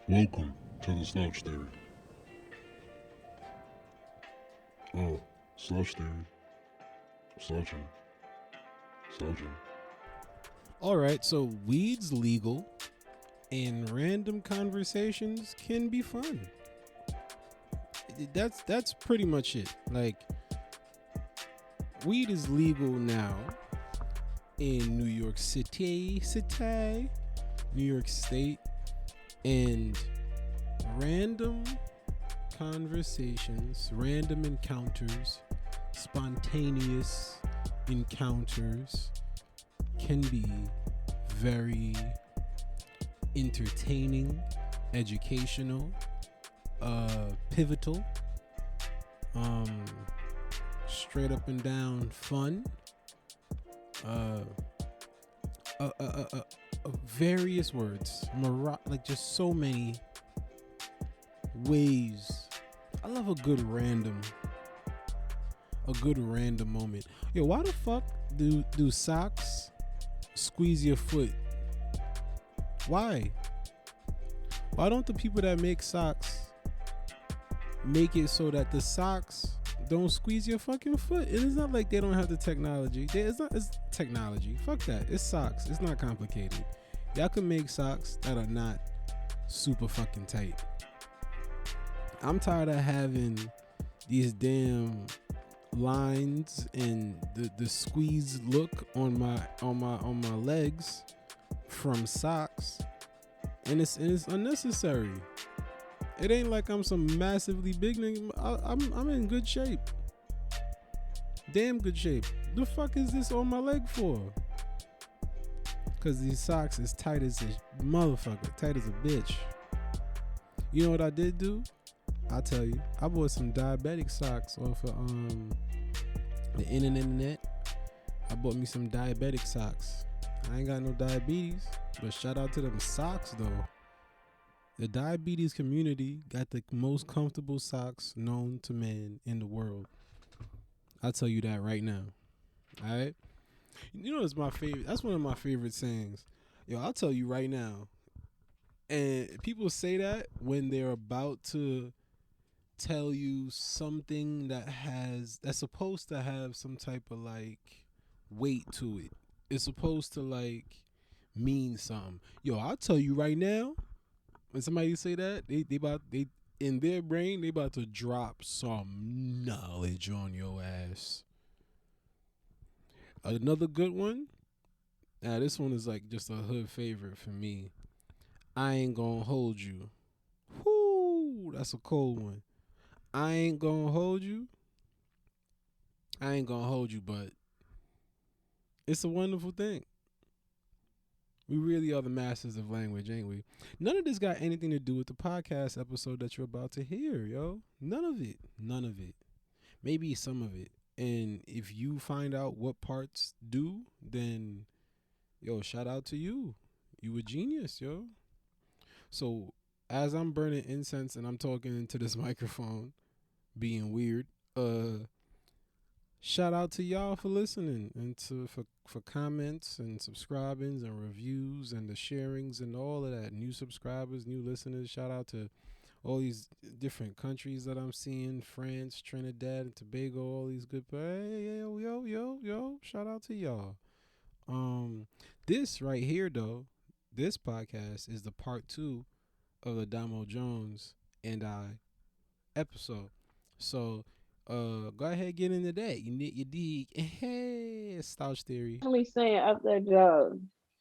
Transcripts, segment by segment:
Welcome to the Slouch Theory. Oh, Slouch Theory. Slouching. Slouching. All right, so weed's legal and random conversations can be fun. That's pretty much it. Like, weed is legal now in New York City, New York State, and random conversations, random encounters, spontaneous encounters can be very entertaining, educational, pivotal, straight up and down fun, various words, like just so many ways. I love a good random moment. Yo, why the fuck do socks squeeze your foot? Why don't the people that make socks make it so that the socks don't squeeze your fucking foot? And it's not like they don't have the technology. It's technology. Fuck that. It's socks. It's not complicated. Y'all can make socks that are not super fucking tight. I'm tired of having these damn lines and the squeeze look on my legs from socks, and it's unnecessary. It ain't like I'm some massively big nigga. I'm in good shape, damn good shape. The fuck is this on my leg for? Cause these socks is tight as a motherfucker, tight as a bitch. You know what I did do? I'll tell you. I bought some diabetic socks off of the internet. I bought me some diabetic socks. I ain't got no diabetes, but shout out to them socks though. The diabetes community got the most comfortable socks known to man in the world. I'll tell you that right now. All right? You know, it's my favorite. That's one of my favorite sayings. Yo, I'll tell you right now. And people say that when they're about to tell you something that's supposed to have some type of like weight to it. It's supposed to like mean something. Yo, I'll tell you right now. When somebody say that, they in their brain they about to drop some knowledge on your ass. Another good one. Now this one is like just a hood favorite for me. I ain't gonna hold you. Whoo, that's a cold one. I ain't gonna hold you. But it's a wonderful thing. We really are the masters of language, ain't we? None of this got anything to do with the podcast episode that you're about to hear, yo. None of it. Maybe some of it. And if you find out what parts do, then, yo, shout out to you. You a genius, yo. So, as I'm burning incense and I'm talking into this microphone, being weird, shout out to y'all for listening and for comments and subscribings and reviews and the sharings and all of that. New subscribers, new listeners. Shout out to all these different countries that I'm seeing: France, Trinidad, and Tobago. All these good. Hey, yo! Shout out to y'all. This right here though, this podcast is the part 2 of the Domo Jones and I episode. So go ahead, get into that. You dig? Hey, Slouch Theory. Actually saying after that job.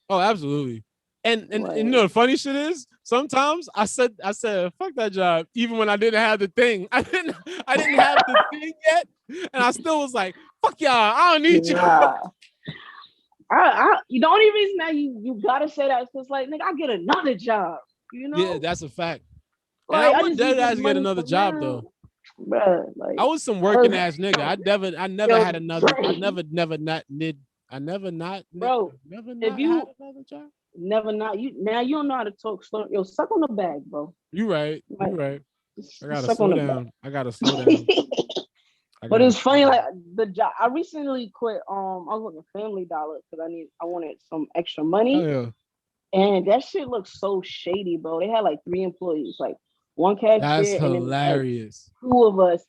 Oh, absolutely. And Like, you know the funny shit is sometimes I said fuck that job even when I didn't have the thing. I didn't have the thing yet, and I still was like, fuck y'all, I don't need nah. y'all. The only reason that you gotta say that is because like nigga, I get another job. You know? Yeah, that's a fact. Like, And I would just need dead this ass get money another for job now. though. Bruh, like I was some working ass nigga. I never Yo, had another. I Drake. never not nid. I never not. Bro, never if not you had another job. never not you don't know how to talk slow. Yo, suck on the bag, bro. You right. Like, You right. I gotta suck slow on the down. I gotta slow down. But it's funny, like the job. I recently quit. I was working Family Dollar because I wanted some extra money. Oh yeah. And that shit looks so shady, bro. They had like 3 employees, like one That's cashier and then like hilarious. 2 of us,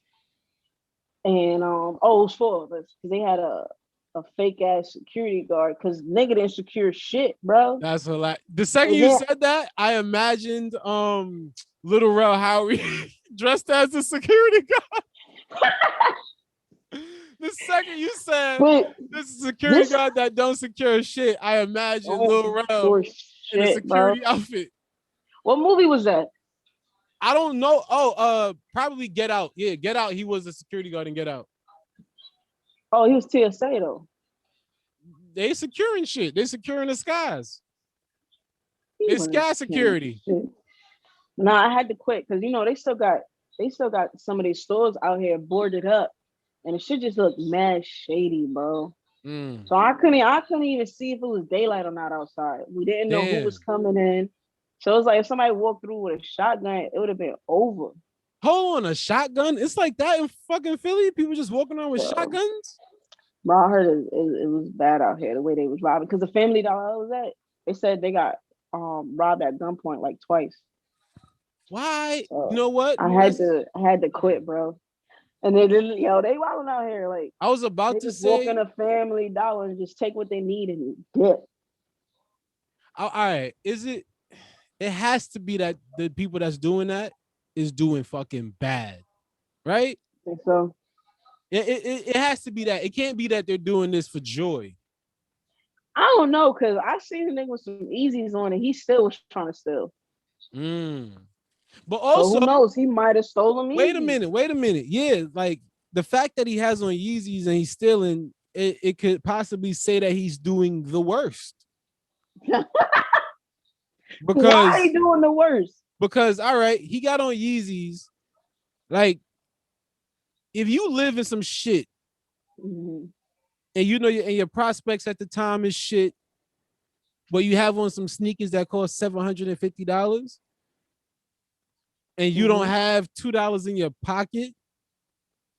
and it was 4 of us because they had a fake ass security guard because nigga didn't secure shit, bro. That's hilarious. The second And you then said that, I imagined Little Rel Howery dressed as a security guard. The second you said but this is a security this guard that don't secure shit, I imagine Lil Rel for in a shit, bro. security outfit. What movie was that? I don't know. Oh, probably Get Out. Yeah, Get Out. He was a security guard in Get Out. Oh, he was TSA though. They securing shit. They securing the skies. He It's wasn't sky securing security. shit. Nah, I had to quit because they still got some of these stores out here boarded up, and the shit just looked mad shady, bro. So I couldn't even see if it was daylight or not outside. We didn't know who was Damn. coming in. So it was like if somebody walked through with a shotgun, it would have been over. Hold on, a shotgun? It's like that in fucking Philly? People just walking around with So, shotguns? but I heard it was bad out here the way they was robbing. Because the family that I was at, they said they got robbed at gunpoint like twice. Why? So You know what? I had to quit, bro. And they didn't, they wilding out here like I was they about to just walk in say, a Family Dollar and just take what they need and dip. all right, it has to be that the people that's doing that is doing fucking bad, right? And so It has to be that. It can't be that they're doing this for joy. I don't know, cause I seen a nigga with some Easies on and he still was trying to steal. But So also, who knows? He might have stolen wait a Yeezys. minute. Yeah, like the fact that he has on Yeezys and he's stealing, it could possibly say that he's doing the worst. Why are you doing the worst? Because all right, he got on Yeezys. Like, if you live in some shit and you know and your prospects at the time is shit, but you have on some sneakers that cost $750 and you don't have $2 in your pocket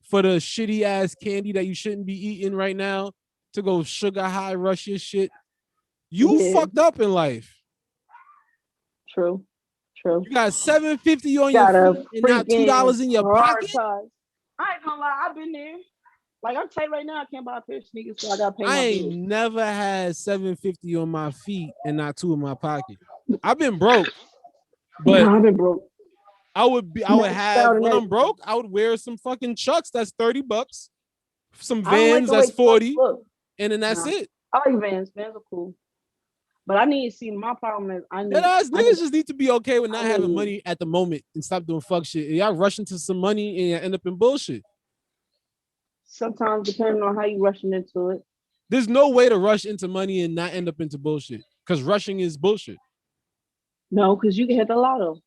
for the shitty ass candy that you shouldn't be eating right now to go sugar high rush your shit, you fucked up in life. True. You got $750 on Got your a feet and not $2 in your pocket. prioritize. I ain't gonna lie, I've been there. Like I'm telling you right now, I can't buy a pair of sneakers, so I gotta pay I my ain't bills. never had $750 on my feet and not $2 in my pocket. I've been broke, but I've been broke. I would have when I'm broke, I would wear some fucking Chucks that's $30, some Vans that's 40, and then that's it. I like Vans. Vans are cool. But I need to see, my problem is Niggas just need to be okay with not having money at the moment and stop doing fuck shit. Y'all rush into some money and end up in bullshit. Sometimes depending on how you rushing into it. There's no way to rush into money and not end up into bullshit. Because rushing is bullshit. No, because you can hit the lotto.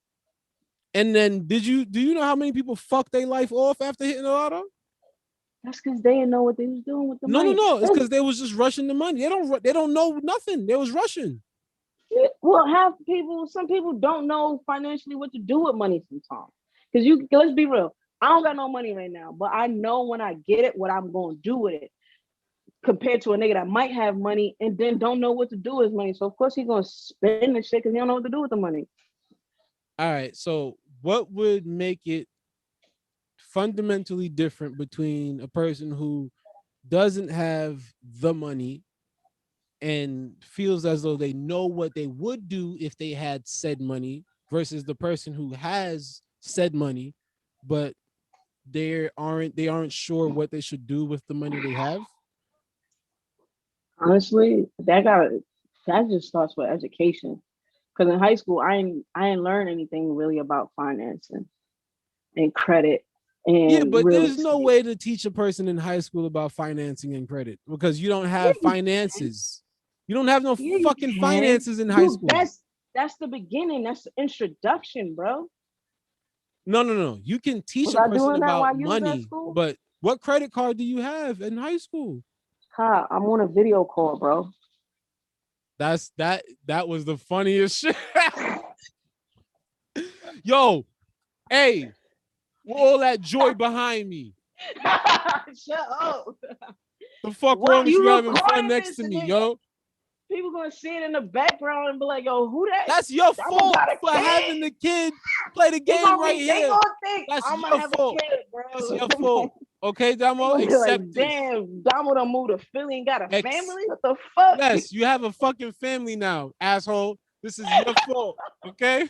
And then do you know how many people fuck their life off after hitting the lotto? That's because they didn't know what they was doing with the money. No. It's because they was just rushing the money. They don't know nothing. They was rushing. Well, some people don't know financially what to do with money sometimes. Because let's be real. I don't got no money right now, but I know when I get it, what I'm going to do with it. Compared to a nigga that might have money and then don't know what to do with his money. So of course he's going to spend the shit because he don't know what to do with the money. All right. So what would make it fundamentally different between a person who doesn't have the money and feels as though they know what they would do if they had said money versus the person who has said money, but they aren't sure what they should do with the money they have? Honestly, that just starts with education. Because in high school, I ain't learned anything really about financing and credit. And but there's no way to teach a person in high school about financing and credit because you don't have finances. You don't have no fucking finances in high school. That's the beginning. That's the introduction, bro. No. You can teach a person about money, but what credit card do you have in high school? I'm on a video call, bro. That was the funniest shit. Yo, hey, all that joy behind me. Shut up. The fuck wrong with you having fun next to me, yo? People gonna see it in the background and be like, "Yo, who that? That's your Damo fault got a for kid." having the kid play the They game gonna right be, they here. gonna think That's I'm gonna your have fault. a kid, That's bro. your fault. Okay, They Damo, gonna be like, accept this. "Damn, Damo done moved to Philly and got a Ex- family. What the fuck?" yes, you have a fucking family now, asshole. This is your fault. Okay.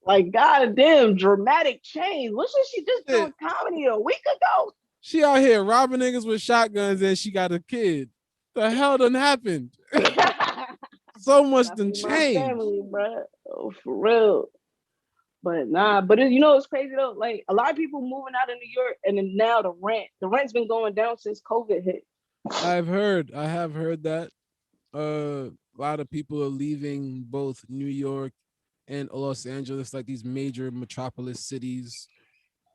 Like, goddamn, dramatic change. Wasn't she just Shit. doing comedy a week ago? She out here robbing niggas with shotguns and she got a kid. The hell done happened? So much I done feed my changed. family, bro. Oh, for real. But nah, but it's crazy though. Like a lot of people moving out of New York, and then now the rent's been going down since COVID hit. I have heard that. A lot of people are leaving both New York and Los Angeles, like these major metropolis cities,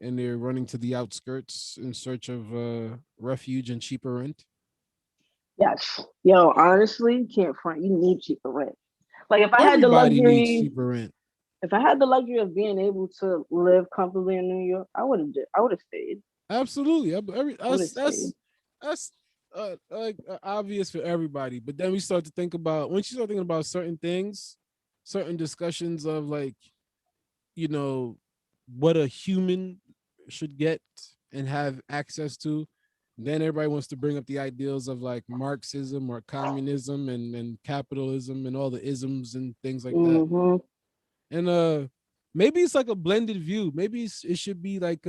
and they're running to the outskirts in search of refuge and cheaper rent. Yes, yo, honestly, can't front. You need cheaper rent. Like Everybody needs cheaper rent. if I had the luxury of being able to live comfortably in New York, I would have stayed. Absolutely. I would have stayed. That's like obvious for everybody. But then we start to think about once you start thinking about certain things, certain discussions of like, you know, what a human should get and have access to. Then everybody wants to bring up the ideals of like Marxism or communism and capitalism and all the isms and things like that. Mm-hmm. And maybe it's like a blended view. Maybe it should be like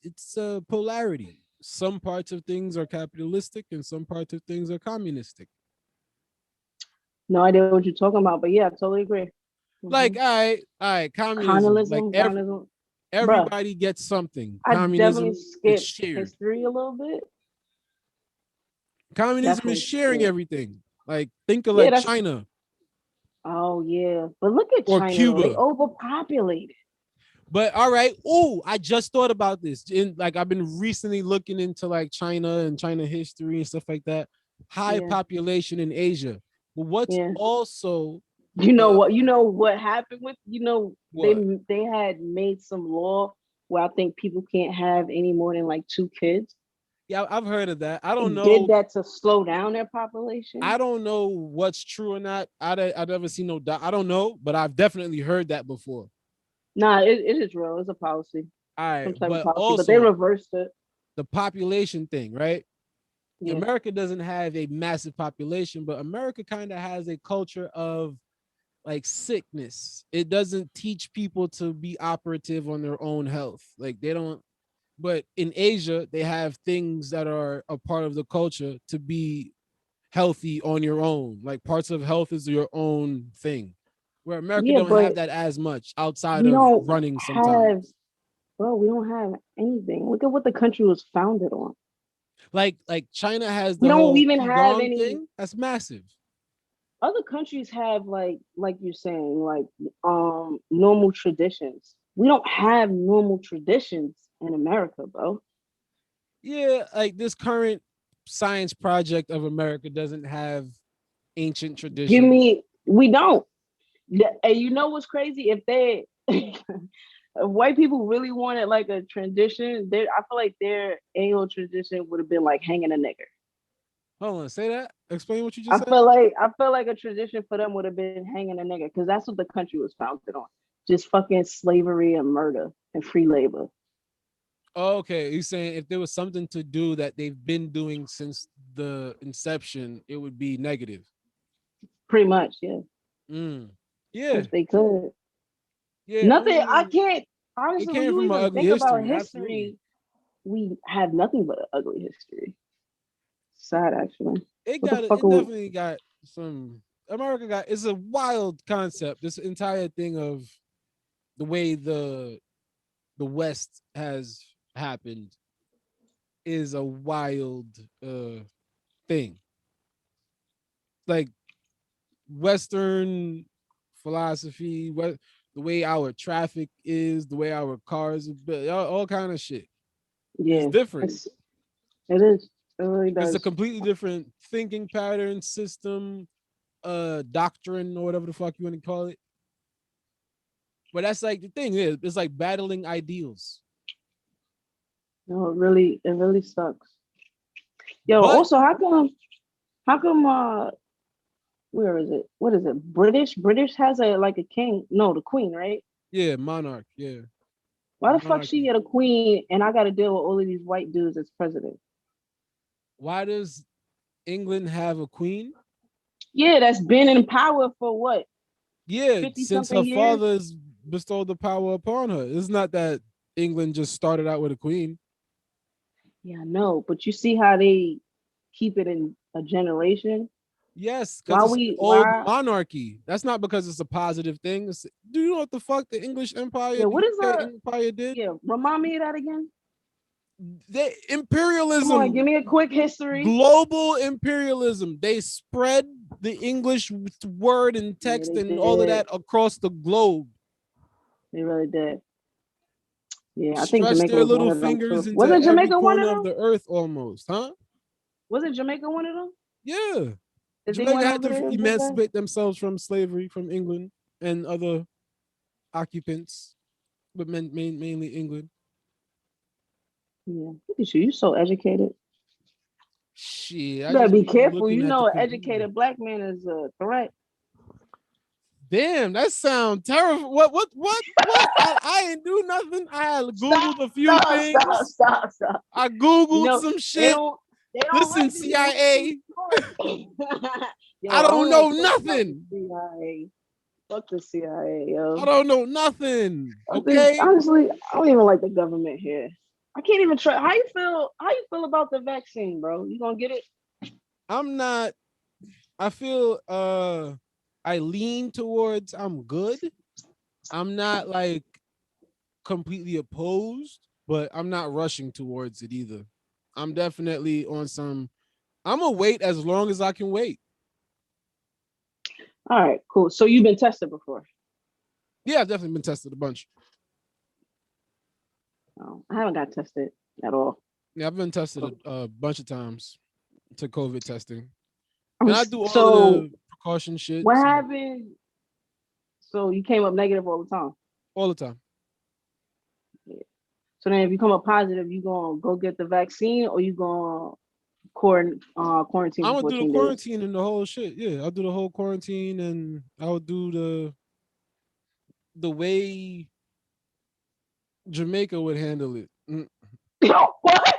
it's a polarity. Some parts of things are capitalistic and some parts of things are communistic. No idea what you're talking about, but yeah, I totally agree. Mm-hmm. Like, all right, communism. Like communism. everybody gets something. I Communism definitely is skipped shared. history a little bit. Communism Definitely is sharing skipped. everything. Like, think of Yeah, like that's China oh yeah. But look at or China though. They Cuba. overpopulated. But all right. Oh, I just thought about this. Like I've been recently looking into like China and China history and stuff like that. High Yeah. population in Asia. But what's Yeah. also You know what? You know what happened with what? they had made some law where I think people can't have any more than like 2 kids. Yeah, I've heard of that. I don't It know. did that to slow down their population. I don't know what's true or not. I've never seen no. I don't know, but I've definitely heard that before. Nah, it is real. It's a policy. All right, Some type of but policy, but they also reversed it. the population thing, right? Yeah. America doesn't have a massive population, but America kind of has a culture of like sickness. It doesn't teach people to be operative on their own health. Like they don't, but in Asia, they have things that are a part of the culture to be healthy on your own. Like parts of health is your own thing. Where America Yeah, don't have but that as much outside we of don't running have, sometimes. bro, we don't have anything. Look at what the country was founded on. Like China has We the don't whole even have Qigong any thing. That's massive. other countries have like you're saying, like normal traditions. We don't have normal traditions in America, bro. Yeah, like this current science project of America doesn't have ancient Give traditions. me we don't. And you know what's crazy? If they if white people really wanted like a tradition, I feel like their annual tradition would have been like hanging a nigger. Hold on, say that. Explain what you I just said. feel like a tradition for them would have been hanging a nigger because that's what the country was founded on. Just fucking slavery and murder and free labor. Oh, okay, he's saying if there was something to do that they've been doing since the inception, it would be negative. Pretty much, yeah. Yeah, If they could. yeah. I Nothing, I mean, can't it honestly when came you from an even ugly think about history. Absolutely. history, we have nothing but an ugly history. Sad actually. It What the got it. fuck It are we, definitely got some. America got. It's a wild concept. This entire thing of the way the West has happened is a wild thing. Like Western philosophy, what the way our traffic is, the way our cars are built, all kind of shit. It's yeah, different. it is. It really It's a does. completely different thinking pattern, system, doctrine, or whatever the fuck you want to call it. But that's like the thing is, it's like battling ideals. No, it really sucks. Yo, But also, how come How come? Where is it? What is it? British. British has a like a king. No, the queen, right? Yeah, monarch. Yeah, Why the fuck she monarchy. get a queen and I got to deal with all of these white dudes as president? Why does England have a queen? Yeah, that's been in power for what Yeah, 50 since something her years. father has bestowed the power upon her. It's not that England just started out with a queen. Yeah, I know, but you see how they keep it in a generation. Yes, because Why it's an we? old Why? monarchy. That's not because it's a positive thing. Do you know what the fuck the English Empire, Yeah. the What is UK a? Empire did? Yeah. Remind me of that again. They Come on, give imperialism, me a quick history. global imperialism. They spread the English word and Yeah, text they and all of did. that across the globe. They really did. Yeah, I think Stretched Jamaica their was one little of them fingers too. into Wasn't every Jamaica one of corner of them? the earth almost, huh? Wasn't Jamaica one of them? Yeah. That they Jamaica went had over to there and did that? emancipate themselves from slavery from England and other occupants, but mainly England. Yeah. Look at you. You so educated. Shit, You I gotta just be be careful. looking You at the know, an computer. educated black man is a threat. Damn, that sounds terrible. What? I ain't do nothing. I had Stop, Googled a few stop, stop, things. stop, stop. I You Googled know, some they shit. don't they don't Listen, like you when you CIA, speak truth. I Yo, I don't don't want know to talk about the nothing. CIA. Fuck the CIA, I yo. don't know nothing. I think Okay? honestly, I don't even like the government here. I can't even try. How you feel? How you feel about the vaccine, bro? You gonna get it? I'm not, I feel I lean towards I'm good. I'm not like completely opposed, but I'm not rushing towards it either. I'm definitely on some, I'm gonna wait as long as I can wait. All right, cool. So you've been tested before? Yeah, I've definitely been tested a bunch. Oh, I haven't got tested at all. Yeah, I've been tested a bunch of times to COVID testing, I'm and I do all of so the precaution shit. what So happened? So you came up negative all the time. all the time. Yeah. So then, if you come up positive, you gonna go get the vaccine, or you gonna quarantine I'm for gonna do the 14 days? quarantine and the whole shit. Yeah, I'll do the whole quarantine, and I'll do the way Jamaica would handle it. What?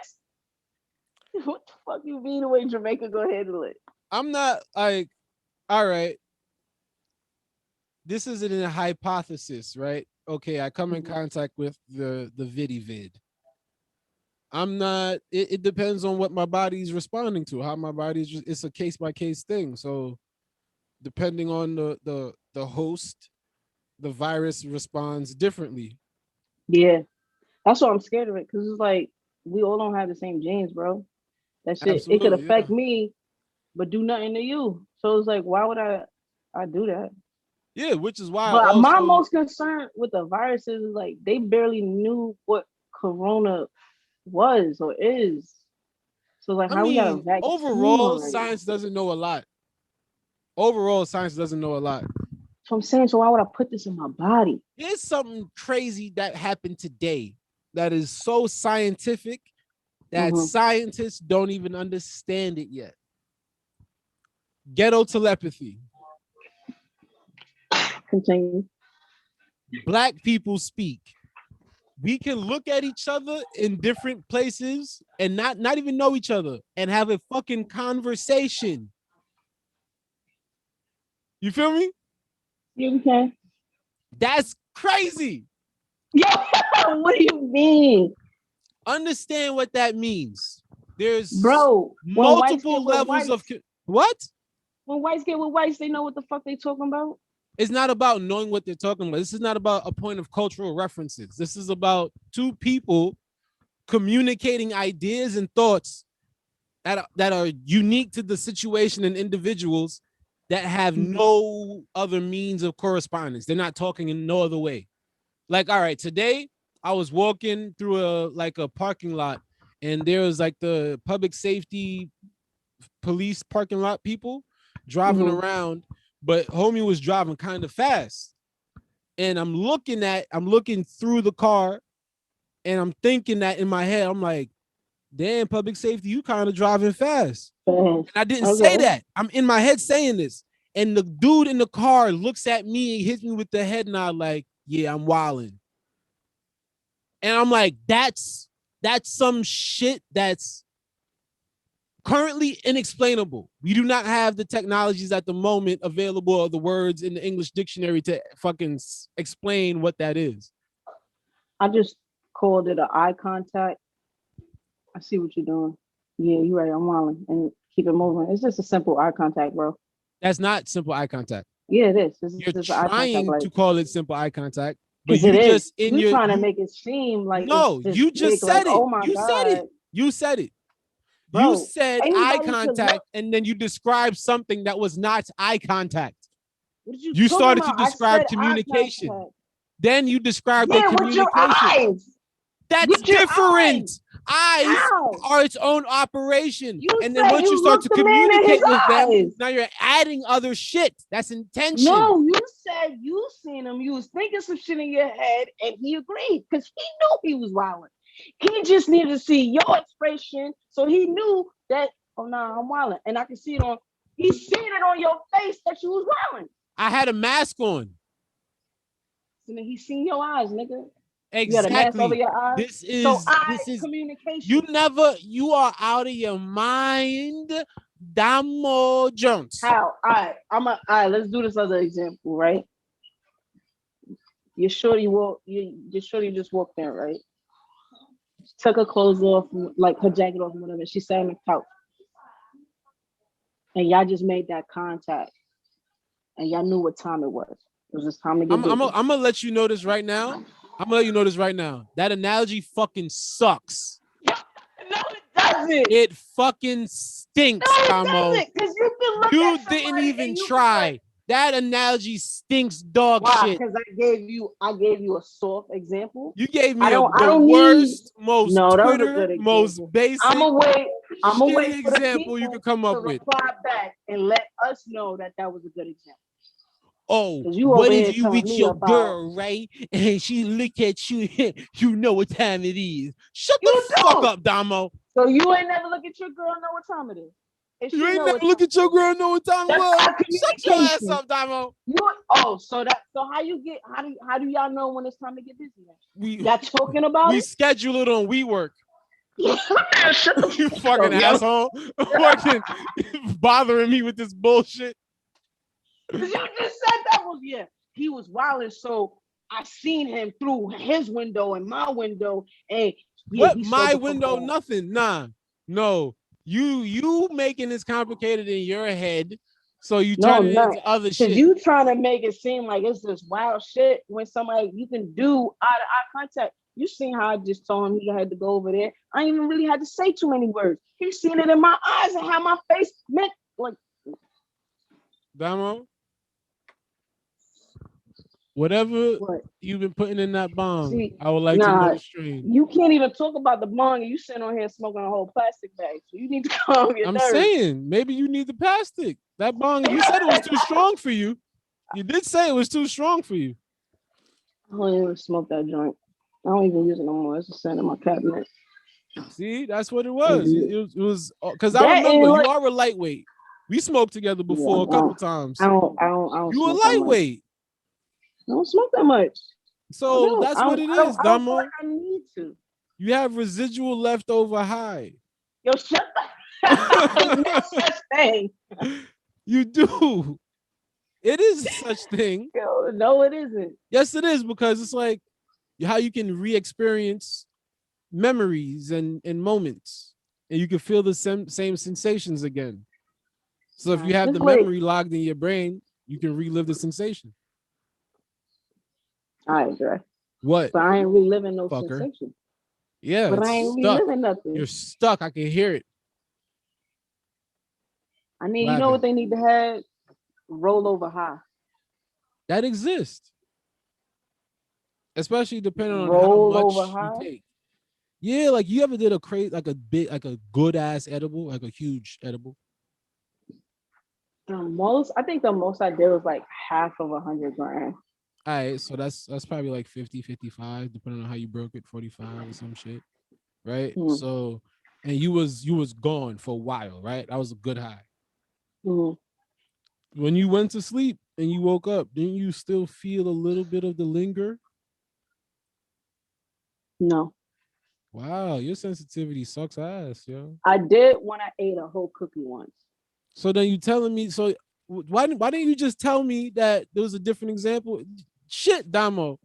What the fuck you mean the way Jamaica gonna handle it? I'm not like, all right, this isn't a hypothesis, right? Okay, I come in Mhm. contact with the viddy vid. I'm not. It depends on what my body's responding to. How my body's. It's a case by case thing. So depending on the host, the virus responds differently. Yeah, that's why I'm scared of it because it's like we all don't have the same genes, bro. That shit it could Absolutely, affect yeah, me, but do nothing to you. So it's like, why would I do that? yeah. Which is why I But my also. most concern with the viruses is like they barely knew what corona was or is. So like I how we got a mean, vaccine overall, already. science doesn't know a lot. Overall, science doesn't know a lot. So I'm saying, so why would I put this in my body? There's something crazy that happened today that is so scientific that Mm-hmm. scientists don't even understand it yet. Ghetto telepathy. Continue. Black people speak. We can look at each other in different places and not even know each other and have a fucking conversation. You feel me? You can. That's crazy. Yo, what do you mean? Understand what that means. There's Bro, when whites get multiple with levels of whites, what? when whites get with whites, they know what the fuck they talking about. It's not about knowing what they're talking about. This is not about a point of cultural references. This is about two people communicating ideas and thoughts that are unique to the situation and individuals that have no other means of correspondence. They're not talking in no other way. Like, all right, today I was walking through a parking lot, and there was like the public safety police parking lot people driving Mm-hmm. around, but homie was driving kind of fast. And I'm looking through the car, and I'm thinking that in my head, I'm like, damn, public safety, you kind of driving fast. Fast. And I didn't Okay. say that. I'm in my head saying this. And the dude in the car looks at me and hits me with the head nod like, yeah, I'm wilding. And I'm like, that's some shit that's currently inexplainable. We do not have the technologies at the moment available or the words in the English dictionary to fucking explain what that is. I just called it an eye contact. I see what you're doing. Yeah, you're right. I'm wilding and keep it moving. It's just a simple eye contact, bro. That's not simple eye contact. Yeah, it is. You're just eye trying contact, like, to call it simple eye contact, but because you it just is. in You're your trying to make it seem like no, it's you just big, said like, it. oh my You God. said it. You said it. Bro, you said eye anybody could contact, look. and then you described something that was not eye contact. What did You talking started to about? I describe said eye communication. contact. Then you described a Yeah, with your communication. eyes. That's With your different. eyes. Eyes How? are its own operation. You And then said once you you start to looked the man in communicate his with them, eyes. now you're adding other shit. That's intention. No, you said you seen him. You was thinking some shit in your head, and he agreed because he knew he was wilding. He just needed to see your expression, so he knew that. Oh no, I'm wilding, and I can see it on. He's seeing it on your face that you was wilding. I had a mask on. So then he seen your eyes, nigga. You had a mask over Exactly. your eyes. This is So eye this is communication. you are out of your mind, Domo Jones. How? All right, let's do this other example, right? Your shorty just walked in, right? She took her clothes off, like her jacket off and whatever. She sat on the couch. And y'all just made that contact. And y'all knew what time it was. It was just time to get I'm gonna let you know this right now. I'm gonna let you know this right now. That analogy fucking sucks. No, it doesn't. It fucking stinks, No, it Domo. doesn't. Because you can look You at somebody didn't and even you try. can That analogy stinks dog Why? shit. Because I gave you a soft example. You gave me I don't the need- worst, most No, that was a Twitter, good most example. basic I'm gonna wait for the example you people could come to up with. reply back and let us know that was a good example. Oh, 'Cause you what over if here you telling with me your about- girl, right? And she look at you, you know what time it is. Shut You the fuck don't. up, Damo. So you ain't never look at your girl and know what time it is. And You she ain't know never what look time- at your girl and know what time it That's was. our Shut your ass communication. up, Damo. So how you get how do y'all know when it's time to get busy? We Y'all talking about we it? schedule it on WeWork. Man, shut the You fuck fucking up, yo. asshole. Fucking bothering me with this bullshit. 'Cause you just said that was he was wilding. So I seen him through his window and my window, and What he my saw the window? football. Nothing. Nah. No. You making this complicated in your head, so you No, turn it not into other because shit. you trying to make it seem like it's this wild shit when somebody you can do eye contact. You seen how I just told him he had to go over there. I ain't even really had to say too many words. He seen it in my eyes and how my face meant like. Damo, whatever What? you've been putting in that bomb, See, I would like to know the strain. You can't even talk about the bong and you sitting on here smoking a whole plastic bag. So you need to calm your I'm nerves. saying maybe you need the plastic. That bong, you said it was too strong for you. You did say it was too strong for you. I don't even smoke that joint. I don't even use it no more. It's just sitting in my cabinet. See, that's what it was. It was because That I remember ain't you like- are a lightweight. We smoked together before a couple times. I don't You a smoke that much. lightweight. I don't smoke that much. So that's what it is, I don't feel Damo. like I need to. You have residual leftover high. Yo, shut the no such thing. You do. It is such thing. Yo, no, it isn't. Yes, it is, because it's like how you can re-experience memories and moments, and you can feel the same sensations again. So if you have Just the wait. memory logged in your brain, you can relive the sensation. All right, Dre. What? But I ain't reliving no Fucker. sensation. Yeah, But it's I ain't stuck. reliving nothing. You're stuck. I can hear it. I mean, What you know what happened? they need to have? Rollover high. That exists. Especially depending on Roll how over much high? you take. Yeah, like you ever did a crazy, like a good ass edible, like a huge edible. I think the most I did was like half of 100 grams. All right, so that's probably like 50, 55, depending on how you broke it, 45 or some shit. Right? Hmm. So and you was gone for a while, right? That was a good high. Mhm. When you went to sleep and you woke up, didn't you still feel a little bit of the linger? No, Wow, your sensitivity sucks ass, yo. I did when I ate a whole cookie once. So then you telling me, so why didn't you just tell me that there was a different example? Shit, Damo.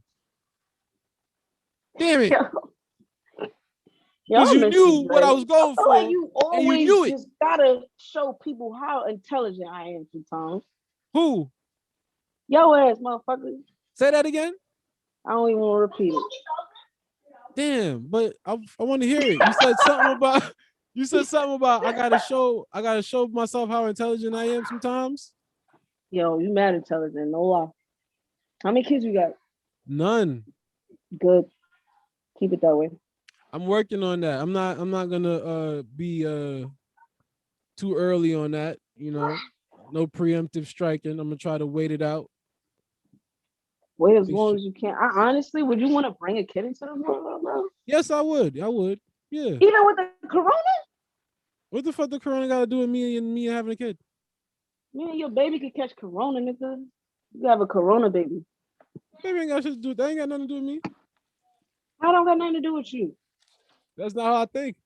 Damn it. Because Y'all you miss me, knew what I Dre. was I going feel like for you and you always knew it. just gotta show people how intelligent I am sometimes. Who? Yo ass motherfucker. Say that again? I don't even want to repeat it. Damn, but I want to hear it. You said something about I gotta show myself how intelligent I am sometimes. Yo, you mad intelligent, no lie. How many kids you got? None. Good. Keep it that way. I'm working on that. I'm not gonna be too early on that, you know. No preemptive striking. I'm gonna try to wait it out. Wait as Make long sure- as you can. I honestly, would you want to bring a kid into the world, bro? Yes, I would. I would. Yeah. Even with the corona? What the fuck the corona got to do with me having a kid? Man, your baby could catch corona, nigga. You have a corona baby. Baby ain't got shit to do. That ain't got nothing to do with me. I don't got nothing to do with you. That's not how I think.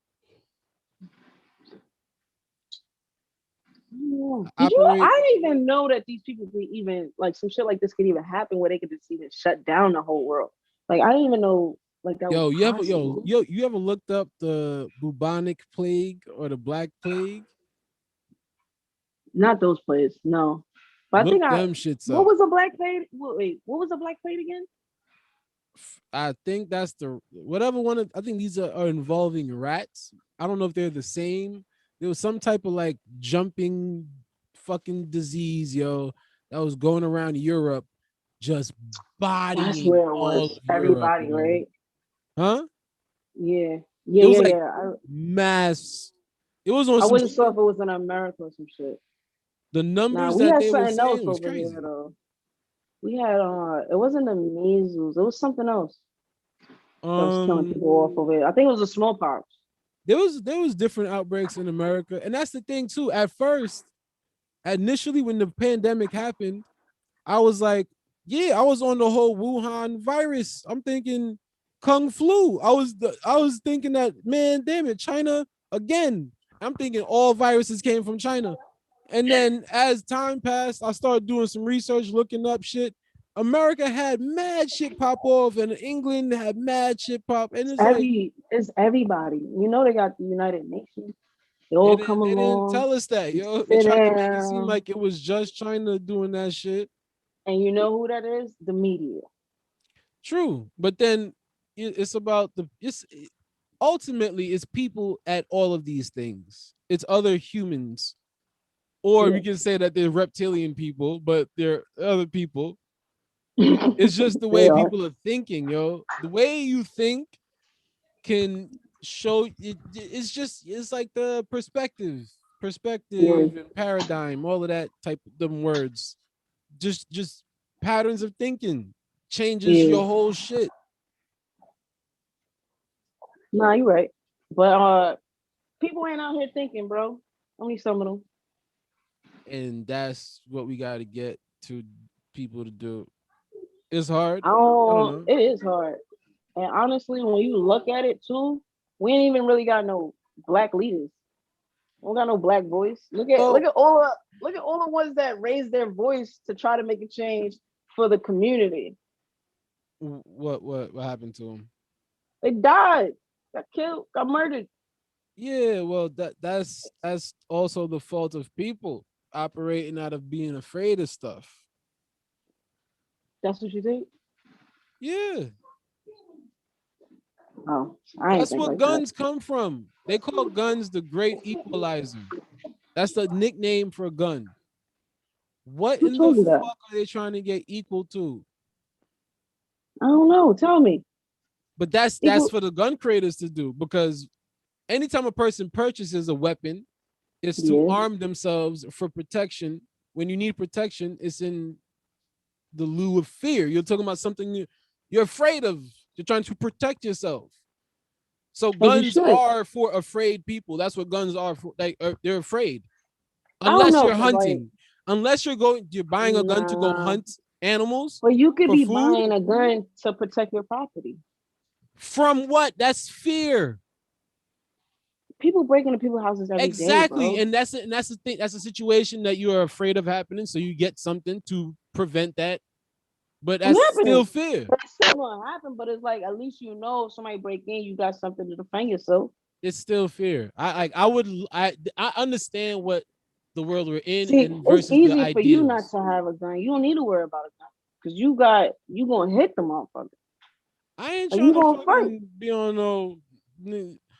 I Did you? operate. I didn't even know that these people could even like some shit like this could even happen where they could just even shut down the whole world. Like I didn't even know like that was possible. You ever looked up the bubonic plague or the black plague? Not those plays, no. But I Look think I. them shits What up. was a black plate? Wait, what was a black plate again? I think that's the whatever one. I think these are involving rats. I don't know if they're the same. There was some type of like jumping fucking disease, yo, that was going around Europe, just That's bodying where it all was. of Europe, Everybody, yo. right? Huh? Yeah, It was like yeah. mass. It was on I some wasn't sure shit. if it was in America or some shit. The Nah, numbers we that had they were something else saying was over here crazy. though. We had it wasn't the measles. It was something else that was killing people off over here. I think it was a smallpox. There was different outbreaks in America, and that's the thing too. At first, initially when the pandemic happened, I was like, yeah, I was on the whole Wuhan virus. I'm thinking Kung flu. I was thinking that, man, damn it, China again. I'm thinking all viruses came from China. And then as time passed, I started doing some research, looking up shit. America had mad shit pop off, and England had mad shit pop. And it's like It's everybody. You know they got the United Nations. They all come they didn't along. tell us that, They yo. They sit tried to make it seem down. like it was just China doing that shit. And you know who that is? The media. True, but then it's about it's ultimately it's people at all of these things. It's other humans, or we Yeah. can say that they're reptilian people, but they're other people. It's just the They way are. people are thinking, yo. The way you think can show it. It's like the Yeah. perspective and paradigm, all of that type of them words. Just patterns of thinking changes Yeah. your whole shit. Nah, you're right. But people ain't out here thinking, bro. Only some of them. And that's what we got to get to people to do. It's hard. I don't Oh, know. it is hard. And honestly, when you look at it too, we ain't even really got no black leaders. We don't got no black voice. Well, Look at all the ones that raised their voice to try to make a change for the community. what happened to him? They died, got killed, got murdered. Yeah, well, that's also the fault of people operating out of being afraid of stuff. That's what you think? Yeah, Oh, I ain't that's think what like that. guns come from. They call guns the great equalizer. That's the nickname for a gun. What Who in the told you that? fuck are they trying to get equal to? I don't know. Tell me. But that's Equal. for the gun creators to do, because anytime a person purchases a weapon, it's to Yeah. arm themselves for protection. When you need protection, it's in the lieu of fear. You're talking about something you're afraid of. You're trying to protect yourself. So As you guns should. are for afraid people. That's what guns are for. Like they're afraid. I don't Unless know, you're 'cause, like, hunting. Unless you're buying a gun to go nah. hunt animals But you could for be food. buying a gun to protect your property. From what? That's fear. People break into people's houses every day, Exactly. bro. And that's it. And that's the thing. That's a situation that you are afraid of happening. So you get something to prevent that. But It's that's still happening. fear. That's still gonna happen, but it's like at least you know if somebody break in, you got something to defend yourself. It's still fear. I understand what the world we're in See, and it's versus the easy for you not ideals. to have a gun. You don't need to worry about a gun because you gonna hit the motherfucker. I ain't Like trying you to gonna fight. fucking be on no.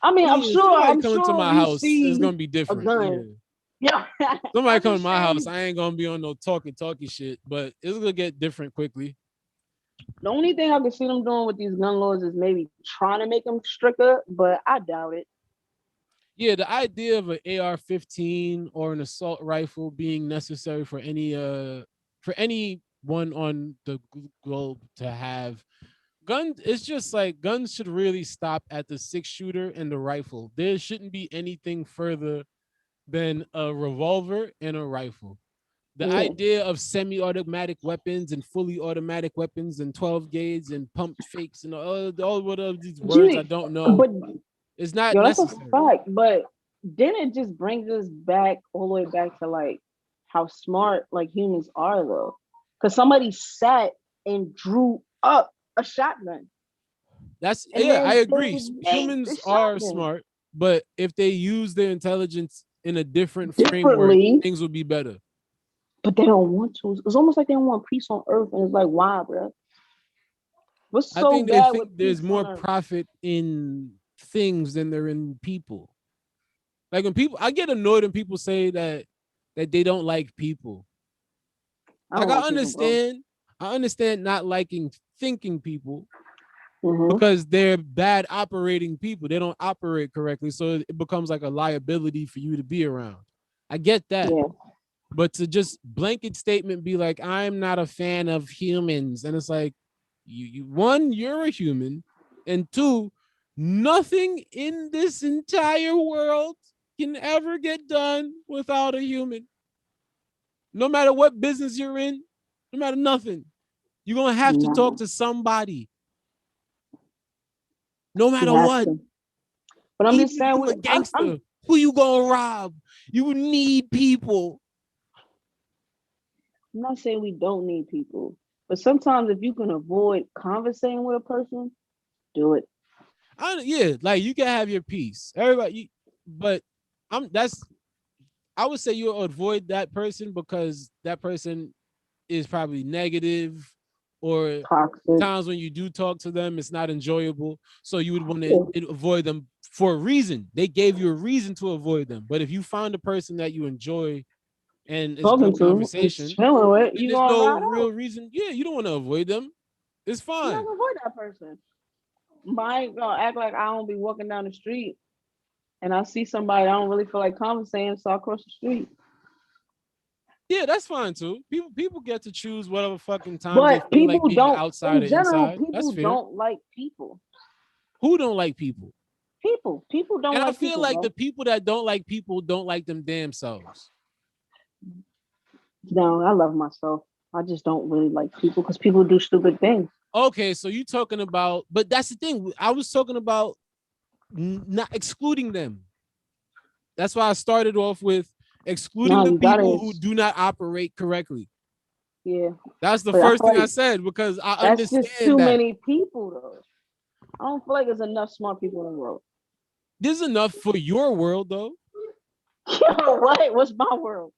I mean, Me, if somebody I'm coming to sure my you house, it's see gonna be a different. Yeah. gun. Yeah, Somebody I'm come to just my house, saying. I ain't gonna be on no talkie shit, but it's gonna get different quickly. The only thing I can see them doing with these gun laws is maybe trying to make them stricter, but I doubt it. Yeah, the idea of an AR-15 or an assault rifle being necessary for anyone on the globe to have guns, it's just like guns should really stop at the 6-shooter and the rifle. There shouldn't be anything further than a revolver and a rifle. The Yeah, idea of semi-automatic weapons and fully automatic weapons and 12 gauge and pump fakes and all what of these words I Gee, don't know but is not yo, that's a necessary. fact. But then it just brings us back all the way back to like how smart like humans are though, because somebody sat and drew up a shotgun, That's and yeah, I then agree. they made the Humans are shotgun smart, but if they use their intelligence in a different framework, differently. things will be better. But they don't want to. It's almost like they don't want peace on Earth, and it's like, why, bro? What's I so think they bad with think there's peace more on Earth? profit in things than there in people. Like when people, I get annoyed when people say that they don't like people. I Like don't like people, bro. I understand not liking thinking people Mm-hmm. because they're bad operating people. They don't operate correctly, so it becomes like a liability for you to be around. I get that. Yeah, But to just blanket statement be like, I'm not a fan of humans. And it's like, one, you're a human. And two, nothing in this entire world can ever get done without a human. No matter what business you're in, no matter nothing, you're going to have to talk no, to somebody, no you matter have what. to. But I'm just Even if saying, you a gangster, who you going to rob? You need people. I'm not saying we don't need people, but sometimes if you can avoid conversating with a person, do it. Yeah, like you can have your peace. But that's I would say you avoid that person because that person is probably negative, or Toxic. times when you do talk to them, it's not enjoyable. So you would want to Yeah. avoid them for a reason. They gave you a reason to avoid them. But if you find a person that you enjoy and it's Talking good to and conversation, chilling with, then you there's gonna no ride real out. reason. Yeah, you don't want to avoid them. It's You're not fine. gonna avoid that person. But I ain't gonna act like I don't be walking down the street and I see somebody I don't really feel like conversating, so I cross the street. Yeah, that's fine too. People get to choose whatever fucking times they But feel like people being don't, outside in or general, inside. That's people fair. don't like people. Who don't like people? People don't And I like feel people, like the bro. people that don't like people don't like them damn selves. No, I love myself. I just don't really like people because people do stupid things. Okay, so you talking about, but that's the thing. I was talking about not excluding them. That's why I started off with excluding No, the you gotta, people who do not operate correctly. yeah. That's the But I first feel thing I like said because I that's just understand too that many people, though. I don't feel like there's enough smart people in the world. there's enough for your world though. Yo, what? What's my world?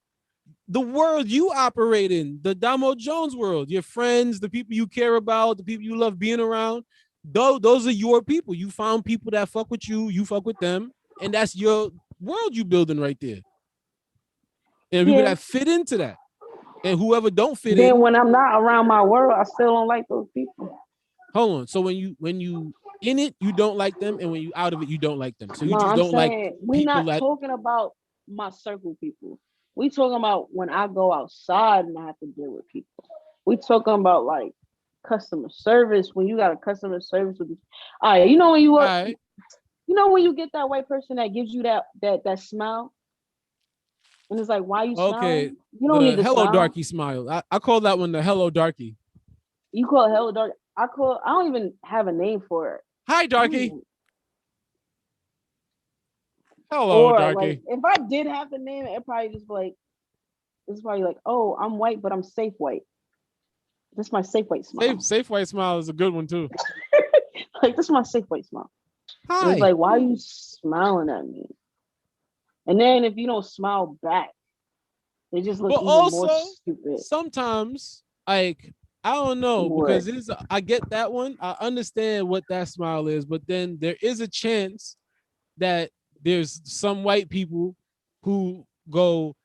The world you operate in, the Domo Jones world, your friends, the people you care about, the people you love being around, those are your people. You found people that fuck with you, you fuck with them, and that's your world you building right there. And people Yeah. that fit into that. And whoever don't fit Then in, when I'm not around my world, I still don't like those people. hold on. So when you in it, you don't like them, and when you out of it, you don't like them. So you No, just I'm don't like saying we people not that talking about my circle people. We talking about when I go outside and I have to deal with people. We talking about like customer service when you got a customer service with. All right, you know when all right. You know when you get that white person that gives you that smile, and it's like, why are you Okay, smiling? You don't the need to hello smile. darky smile. I call that one the hello darky. You call it hello dark. I don't even have a name for it. Hi, I don't darky. even- Hello, Or like darky. if I did have to name it, it probably just like it's probably like, oh, I'm white, but I'm safe white. This is my safe white smile. Safe white smile is a good one too. Like this is my safe white smile. And it's Hi. like, why are you smiling at me? And then if you don't smile back, they just look But even more also stupid. sometimes, like, I don't know, What? because I get that one. I understand what that smile is, but then there is a chance that there's some white people who go,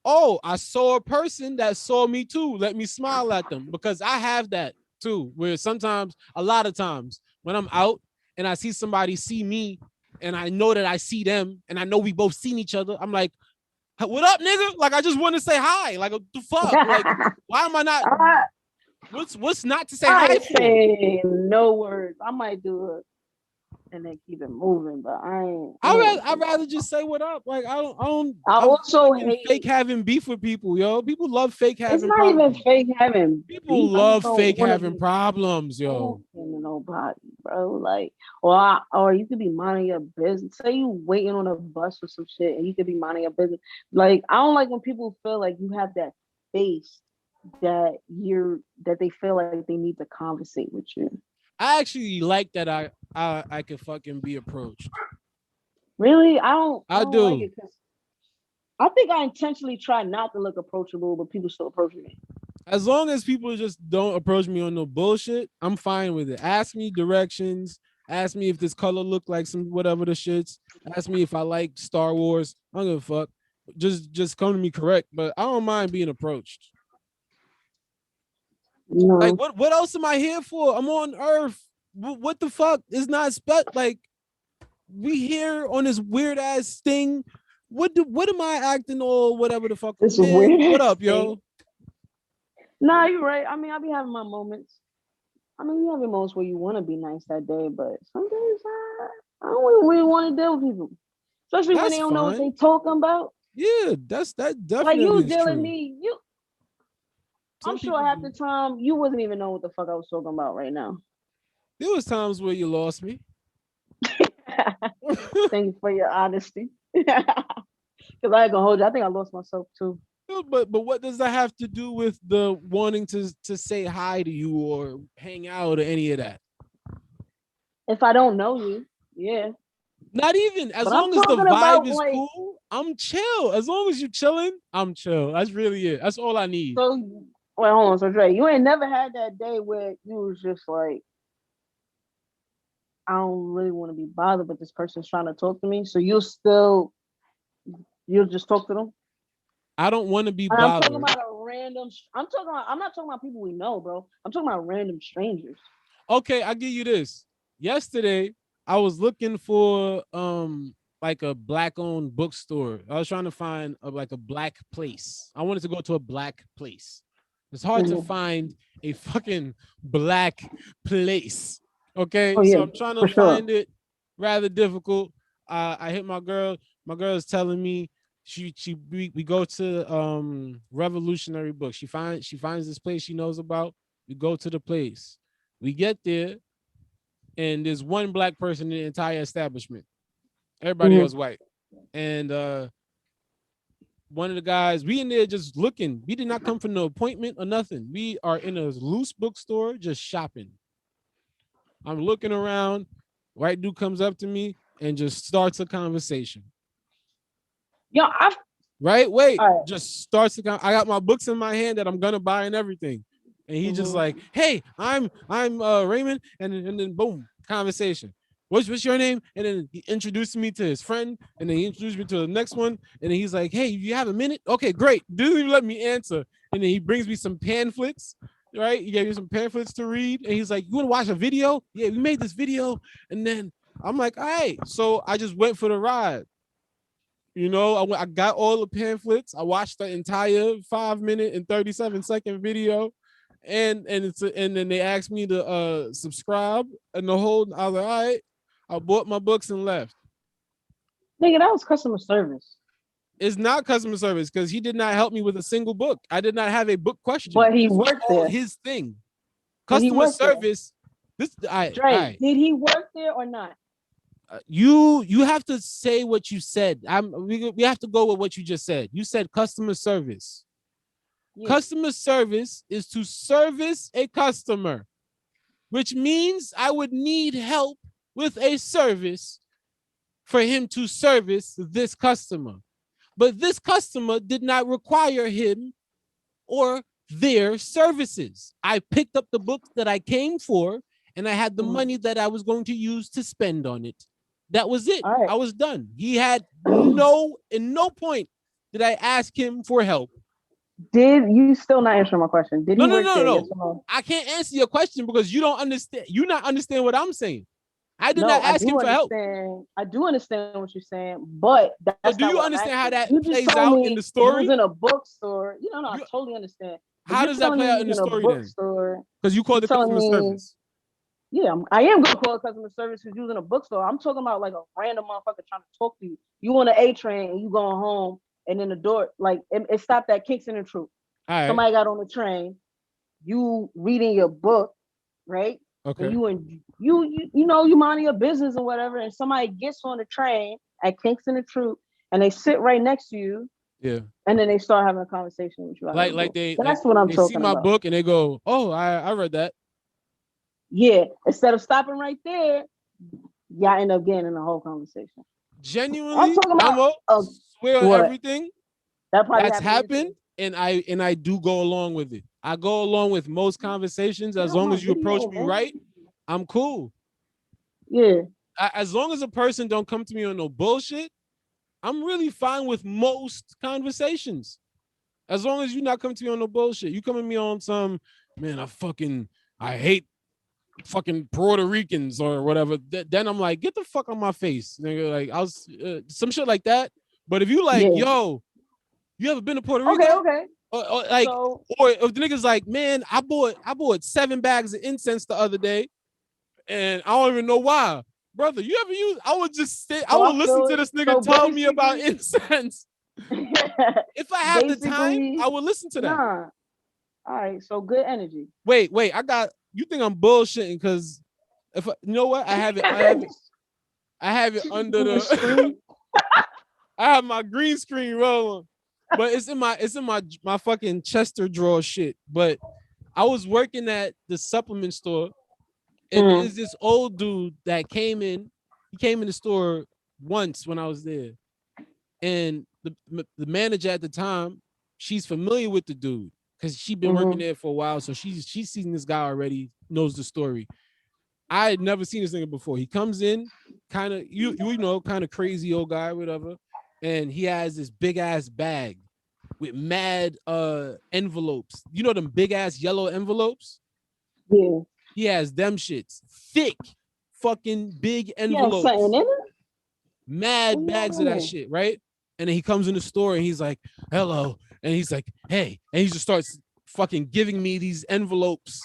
oh, I saw a person that saw me too. Let me smile at them, because I have that too, where sometimes, a lot of times, when I'm out and I see somebody see me and I know that I see them and I know we both seen each other, I'm like, what up, nigga? Like, I just want to say hi. Like, what the fuck? Like, why am I not? I, What's not to say I hi ain't for? saying no words. I might do it and then keep it moving, but I don't want to. I'd rather just say what up. Like, I I'm also fucking fake hate. having beef with people, yo. People love fake It's having not even problems. fake having People beef. I just love don't fake want to having be problems, yo. talking to nobody, bro. Like, or you could be minding your business. Say you waiting on a bus or some shit, and you could be minding your business. Like, I don't like when people feel like you have that face that they feel like they need to conversate with you. I actually like that I can fucking be approached. Really, I I don't like do. it because I think I intentionally try not to look approachable, but people still approach me. As long as people just don't approach me on no bullshit, I'm fine with it. Ask me directions. Ask me if this color look like some whatever the shits. Ask me if I like Star Wars. I don't give a fuck. Just come to me correct. But I don't mind being approached. You Like, know, what else am I here for? I'm on Earth. What the fuck is not like, we here on this weird ass thing. What am I acting all whatever the fuck? it's a Man, weird what ass up, thing. yo? Nah, you're right. I mean, I be having my moments. I mean, you have your moments where you want to be nice that day, but some days I don't really want to deal with people, especially when they That's don't know what fine. they talking about. Yeah, that Like definitely you is dealing true. me, you. I'm Some sure people half do. the time you wasn't even know what the fuck I was talking about right now. There was times where you lost me. Thank you for your honesty. Because I ain't gonna hold you. I think I lost myself too. But what does that have to do with the wanting to say hi to you or hang out or any of that? If I don't know you, yeah. Not even. As But I'm long as the talking vibe about is like cool, I'm chill. As long as you chilling, I'm chill. That's really it. That's all I need. so. Wait, hold on. So Dre, you ain't never had that day where you was just like, I don't really want to be bothered, but this person's trying to talk to me. So you'll just talk to them. I don't want to be And I'm talking bothered. about a random. I'm not talking about people we know, bro. I'm talking about random strangers. Okay, I'll give you this. Yesterday, I was looking for like a black owned bookstore. I was trying to find like a black place. I wanted to go to a black place. It's hard to Mhm. find a fucking black place. Okay, Oh so yeah, I'm trying to for sure. find it rather difficult. I hit my girl. My girl is telling me we go to Revolutionary Books. She finds this place she knows about. We go to the place. We get there, and there's one black person in the entire establishment. Everybody else Mhm. white. And one of the guys, we in there just looking. We did not come for no appointment or nothing. We are in a loose bookstore just shopping. I'm looking around. White dude comes up to me and just starts a conversation. Yo, I Right? Wait, all just starts to I got my books in my hand that I'm gonna buy and everything. And he right. just like, hey, I'm Raymond, and then boom, conversation. What's your name? And then he introduced me to his friend, and then he introduced me to the next one, and then he's like, hey, you have a minute? Okay, great. Didn't even let me answer. And then he brings me some pamphlets, right? He gave me some pamphlets to read, and he's like, you want to watch a video? Yeah, we made this video. And then I'm like, all right. So I just went for the ride. I got all the pamphlets. I watched the entire 5 minute and 37-second video, and then they asked me to subscribe and the whole. I was like, all right. I bought my books and left. Nigga, that was customer service. It's not customer service because he did not help me with a single book. I did not have a book question. But he This was worked all there. his thing. But he Customer worked there. service. This Dre, did he work there or not? You have to say what you said. We have to go with what you just said. You said customer service. Yeah. Customer service is to service a customer, which means I would need help with a service for him to service this customer. But this customer did not require him or their services. I picked up the books that I came for, and I had the money that I was going to use to spend on it. That was it. Right. I was done. He had in no point did I ask him for help. Did you still not answer my question? Did he work there? No. Yes or no? I can't answer your question because you don't understand. You not understand what I'm saying. I did not ask him for help. I do understand what you're saying, but that's So do not you what I'm understand how asking. that You just plays told out me in the story? You was in a bookstore. I totally understand. How does that play out in the story then? Because you called it customer service. Yeah, I am gonna call it customer service because you was in a bookstore. I'm talking about like a random motherfucker trying to talk to you. You on the A train and you going home, and then the door like it stopped at Kingston and Troop. All right. Somebody got on the train. You reading your book, right? Okay. And you minding your business or whatever, and somebody gets on the train at Kingston and Troop, and they sit right next to you. Yeah. And then they start having a conversation with you. That's what I'm talking about. They see my book and they go, "Oh, I read that." Yeah. Instead of stopping right there, y'all end up getting in the whole conversation. Genuinely, I'm talking about swear on everything that's happened, and I do go along with it. I go along with most conversations as long as you approach me right. I'm cool. Yeah. As long as a person don't come to me on no bullshit, I'm really fine with most conversations. As long as you not come to me on no bullshit. You come to me on some, man, I hate fucking Puerto Ricans or whatever. Then I'm like, get the fuck on my face. Nigga, like I was some shit like that. But if you like, yo, you ever been to Puerto Rico? Okay. Or if the nigga's like, man, I bought 7 bags of incense the other day, and I don't even know why. Brother, you ever use? I would listen to this nigga tell me about incense. If I have the time, I would listen to that. Nah. All right, so good energy. Wait, you think I'm bullshitting because you know what? I have it under the screen. I have my green screen rolling, but it's in my fucking Chester drawer shit. But I was working at the supplement store, and there's this old dude that came in. He came in the store once when I was there, and the manager at the time, she's familiar with the dude because she's been working there for a while, so she's seen this guy already, knows the story. I had never seen this nigga before. He comes in, kind of kind of crazy old guy, whatever, and he has this big ass bag with mad envelopes. You know them big ass yellow envelopes? Yeah. He has them shits, thick, fucking big envelopes. Yeah, something in it? Mad bags of that shit, right? And then he comes in the store and he's like, hello. And he's like, hey. And he just starts fucking giving me these envelopes,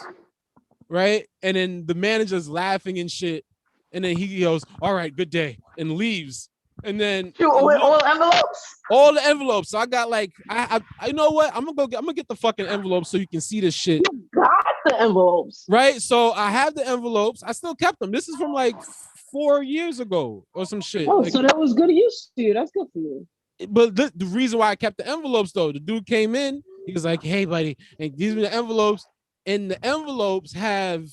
right? And then the manager's laughing and shit. And then he goes, all right, good day, and leaves. And then all the envelopes. All the envelopes. So I got like, I you know what? I'm gonna get the fucking envelopes so you can see this shit. You got the envelopes, right? So I have the envelopes. I still kept them. This is from like 4 years ago or some shit. Oh, like, so that was good use to you. That's good for you. But the reason why I kept the envelopes though, the dude came in. He was like, "Hey, buddy," and gives me the envelopes. And the envelopes have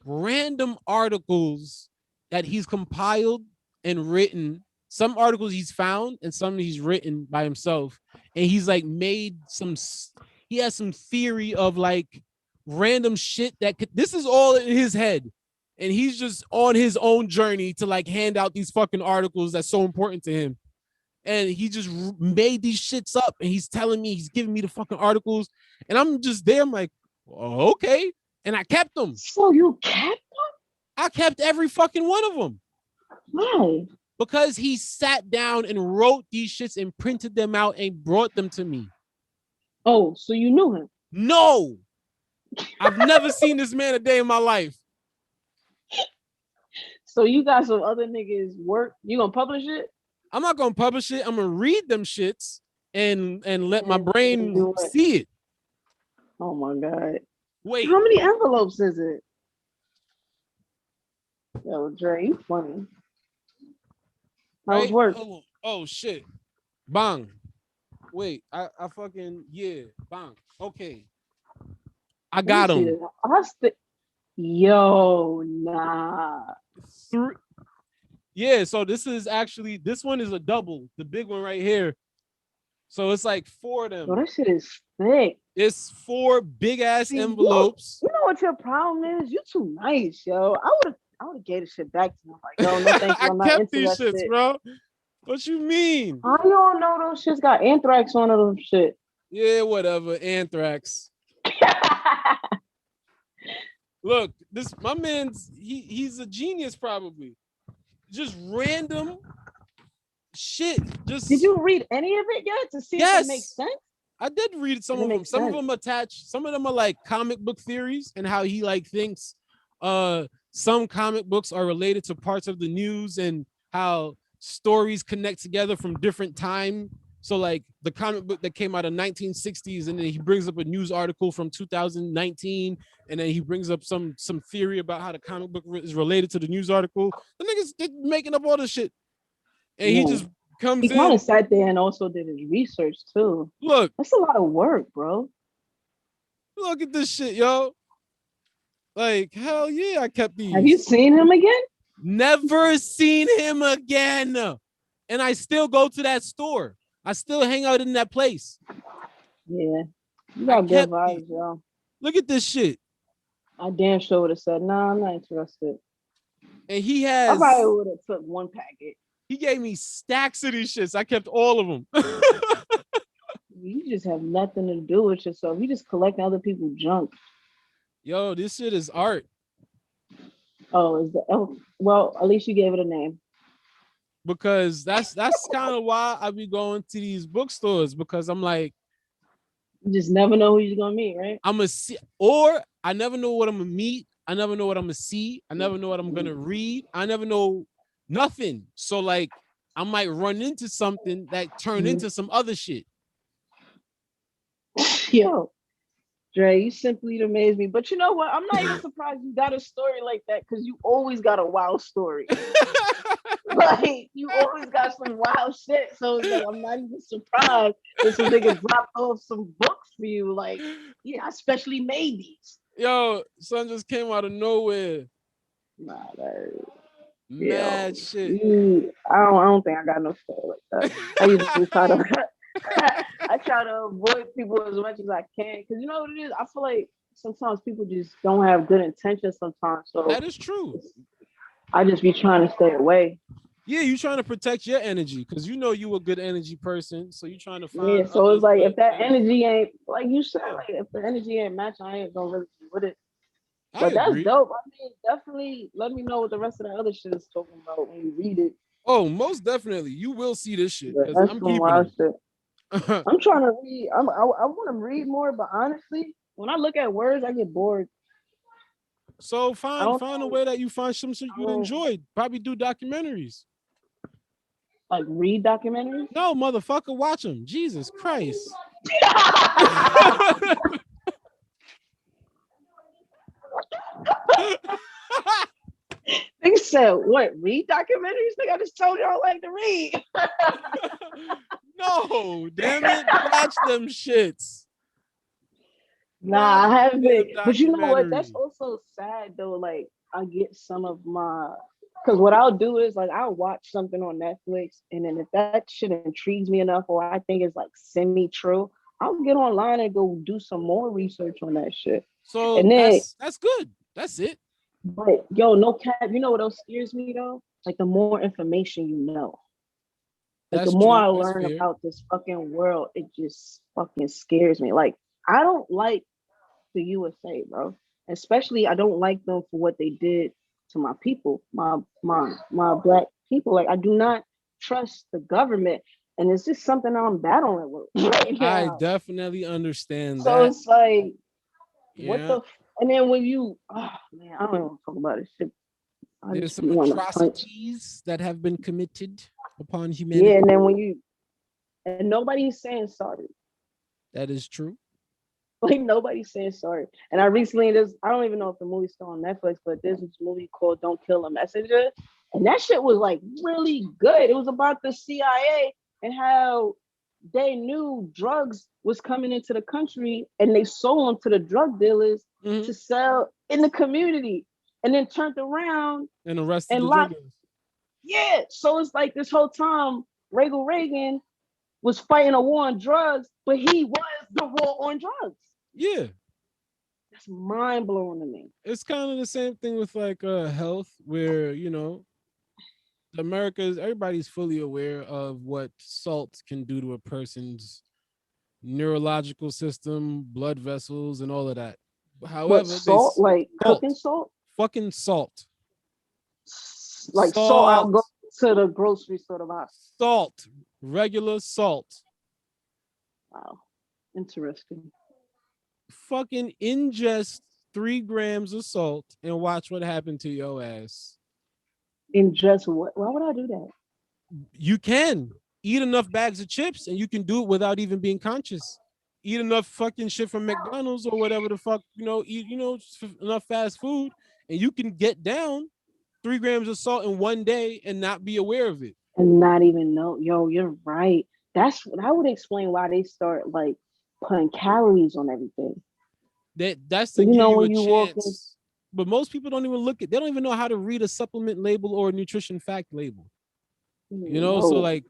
random articles that he's compiled and written. Some articles he's found and some he's written by himself. And he's like he has some theory of like random shit this is all in his head. And he's just on his own journey to like hand out these fucking articles that's so important to him. And he just made these shits up and he's telling me, he's giving me the fucking articles. And I'm just there. I'm like, oh, okay. And I kept them. So you kept them? I kept every fucking one of them. Why? Because he sat down and wrote these shits and printed them out and brought them to me. Oh, so you knew him? No. I've never seen this man a day in my life. So you got some other niggas work. You gonna publish it? I'm not gonna publish it. I'm gonna read them shits and let my And brain do it. see it. Oh my god. Wait, How many envelopes is it? Yo, Dre, you funny. How's right? work? Oh shit. Bang. Wait, I fucking bang. Okay. I got him. Yo, nah. Yeah, so this one is a double, the big one right here. So it's like 4 of them. Yo, that shit is thick. It's 4 big ass envelopes. You know what your problem is? You too nice, yo. I would have gave this shit back to him. Like, yo, no thank you. I'm I not kept these interested. shits, bro. What you mean? I don't know those shits got anthrax on them shit. Yeah, whatever. Anthrax. Look, my man's he's a genius, probably. Just random shit. Just Did you read any of it yet to see if it makes sense? I did read some of them. Some of them attached. Some of them are like comic book theories and how he like thinks some comic books are related to parts of the news and how stories connect together from different time. So like the comic book that came out of 1960s, and then he brings up a news article from 2019, and then he brings up some theory about how the comic book is related to the news article. The niggas making up all this shit, and he just comes in. He kind of sat there and also did his research too. Look, that's a lot of work, bro. Look at this shit, yo. Like, hell yeah, I kept these. Have you seen him again? Never seen him again. And I still go to that store. I still hang out in that place. Yeah. You got good vibes, yo. Look at this shit. I damn sure would have said, nah, I'm not interested. And he has... I probably would have took one packet. He gave me stacks of these shits. I kept all of them. You just have nothing to do with yourself. You just collect other people's junk. Yo, this shit is art. Well, at least you gave it a name. Because that's kind of why I be going to these bookstores, because I'm like, you just never know who you're gonna meet, right? I'm gonna see, or I never know what I'm gonna meet. I never know what I'm gonna see. I never know what I'm gonna read. I never know nothing. So like, I might run into something that turn into some other shit. Yo, Dre, you simply amaze me. But you know what? I'm not even surprised you got a story like that, because you always got a wild story. Like, you always got some wild shit. So like, I'm not even surprised that some niggas dropped off some books for you. Like, yeah, I especially made these. Yo, son just came out of nowhere. Nah, that mad shit. I don't think I got no story like that. I usually try to I try to avoid people as much as I can, because you know what it is. I feel like sometimes people just don't have good intentions sometimes. So that is true. I just be trying to stay away. Yeah, you trying to protect your energy, because you know you a good energy person. So you trying to find. Yeah, so it's like, if that energy ain't, like you said, like if the energy ain't matching, I ain't gonna really be with it. But that's dope. I mean, definitely let me know what the rest of the other shit is talking about when you read it. Oh, most definitely. You will see this shit. That's I'm some keeping wild shit. I'm trying to read. I want to read more, but honestly, when I look at words, I get bored. So find a way that you find some shit you enjoy. Probably do documentaries. Like read documentaries? No, motherfucker, watch them. Jesus Christ. They said, what, read documentaries? Think I just told you I like to read. No, damn it. Watch them shits. Nah, I haven't. But you know what? That's also sad though. Like, I get some of my, because what I'll do is like, I'll watch something on Netflix, and then if that shit intrigues me enough, or I think it's like semi-true, I'll get online and go do some more research on that shit. So and then, that's good. That's it. But yo, no cap, you know what else scares me though? Like, the more information you know. Like, the more I learn about this fucking world, it just fucking scares me. Like, I don't like the USA, bro. Especially, I don't like them for what they did to my people, my black people. Like, I do not trust the government, and it's just something I'm battling with right now. I definitely understand that. So it's like, what the? And then when you, oh man, I don't even talk about this shit. I There's just some be wanting to punch. atrocities that have been committed upon humanity. Yeah, and then and nobody's saying sorry. That is true. Like nobody's saying sorry. And I recently I don't even know if the movie's still on Netflix, but there's this movie called Don't Kill a Messenger. And that shit was like really good. It was about the CIA and how they knew drugs was coming into the country and they sold them to the drug dealers to sell in the community and then turned around And arrested and the drug locked. dealers. Yeah. So it's like this whole time, Reagan was fighting a war on drugs, but he was the war on drugs. Yeah. That's mind blowing to me. It's kind of the same thing with like health, where everybody's fully aware of what salt can do to a person's neurological system, blood vessels, and all of that. However, What salt? Like cooking salt? Fucking salt. Like salt I'll go to the grocery store to buy. Salt. Regular salt. Wow. Interesting. Fucking ingest 3 grams of salt and watch what happened to your ass. Ingest what? Why would I do that? You can eat enough bags of chips and you can do it without even being conscious. Eat enough fucking shit from McDonald's or whatever the fuck, eat, enough fast food and you can get down 3 grams of salt in one day and not be aware of it. And not even know. Yo, you're right. That would explain why they start like putting calories on everything. That's to give you a chance. In, but most people don't even look at. They don't even know how to read a supplement label or a nutrition fact label. So like,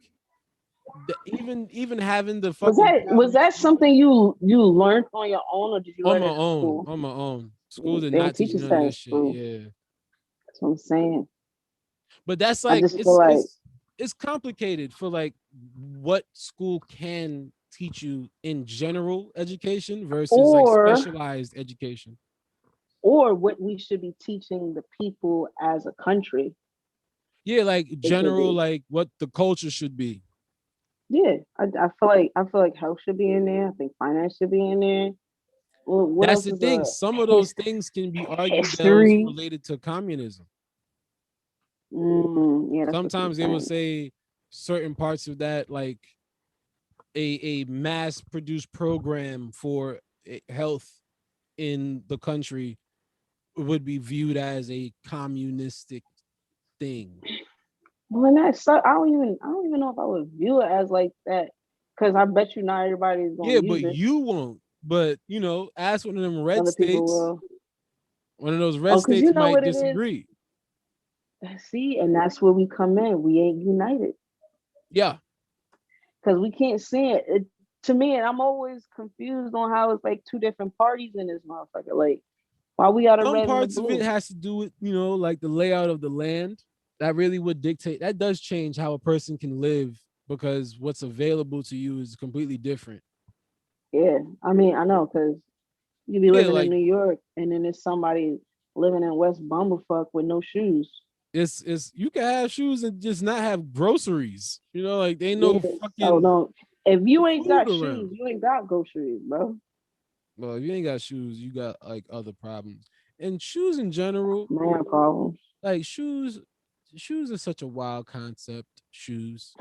even having the fucking was that something you learned on your own or did you learn it in school? On my own. School did not teach none of this shit. Yeah, that's what I'm saying. But that's like it's complicated for like what school can teach you in general education versus like specialized education, or what we should be teaching the people as a country. Yeah, like general, like what the culture should be. Yeah, I feel like health should be in there. I think finance should be in there. Well, that's the thing. Some of those things can be argued that was related to communism. Yeah, sometimes they will say certain parts of that, like a mass-produced program for health in the country would be viewed as a communistic thing. Well, that's so I don't even know if I would view it as like that, because I bet you not everybody's going to use but it. you won't. But ask one of them red states. One of those red states might disagree. See, and that's where we come in. We ain't united. Yeah. Because we can't see it. To me, and I'm always confused on how it's like two different parties in this motherfucker. Like, why we got a red and a blue? Some parts of it has to do with, like the layout of the land. That really would dictate. That does change how a person can live, because what's available to you is completely different. Yeah, I mean, I know, because you be living in New York, and then there's somebody living in West Bumblefuck with no shoes. It's you can have shoes and just not have groceries. Like they know fucking. Oh no! If you ain't got shoes, you ain't got groceries, bro. Well, if you ain't got shoes, you got like other problems. And shoes in general, man, problems. Like shoes are such a wild concept. Shoes.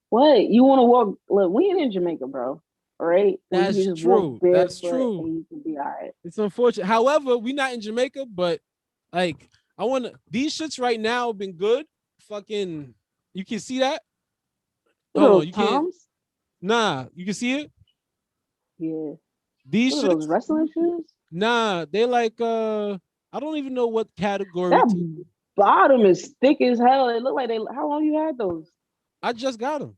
What you want to walk? Look, we ain't in Jamaica, bro. All right, that's true. That's true. You can be all right. It's unfortunate. However, we not in Jamaica, but like I want to. These shits right now have been good. Fucking, you can see that. Oh, you can't. Nah, you can see it. Yeah. These shits, those wrestling shoes. Nah, they like I don't even know what category. That bottom is thick as hell. It look like they. How long you had those? I just got them.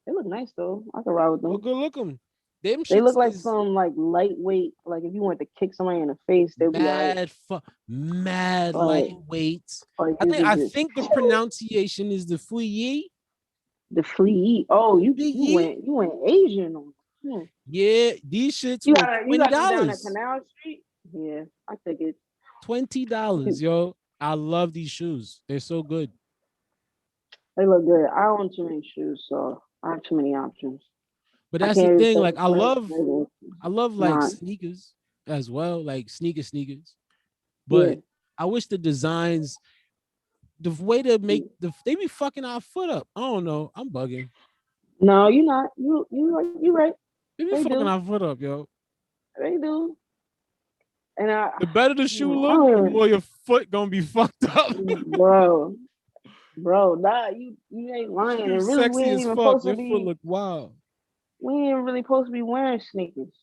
They look nice though. I can ride with them. Well, good look them. They look like some like lightweight. Like if you want to kick somebody in the face, they'll be mad lightweight. I think the pronunciation is the fouillis. The fouillis. Oh, you went Asian on. Yeah, these shits were $20. Down at Canal Street. Yeah, I think it's $20. Yo, I love these shoes. They're so good. They look good. I own too many shoes, so I have too many options. But that's the thing. Like I love like sneakers as well, like sneakers. But I wish the designs, the way to make they be fucking our foot up. I don't know. I'm bugging. No, you're not. You right. They be They fucking do. our foot up, yo. They do. And The better the shoe I look, the don't, more your foot gonna be fucked up. bro, nah, you ain't lying. Shoe And really, we sexy ain't as even fuck. supposed to Your foot be. look wild. We ain't really supposed to be wearing sneakers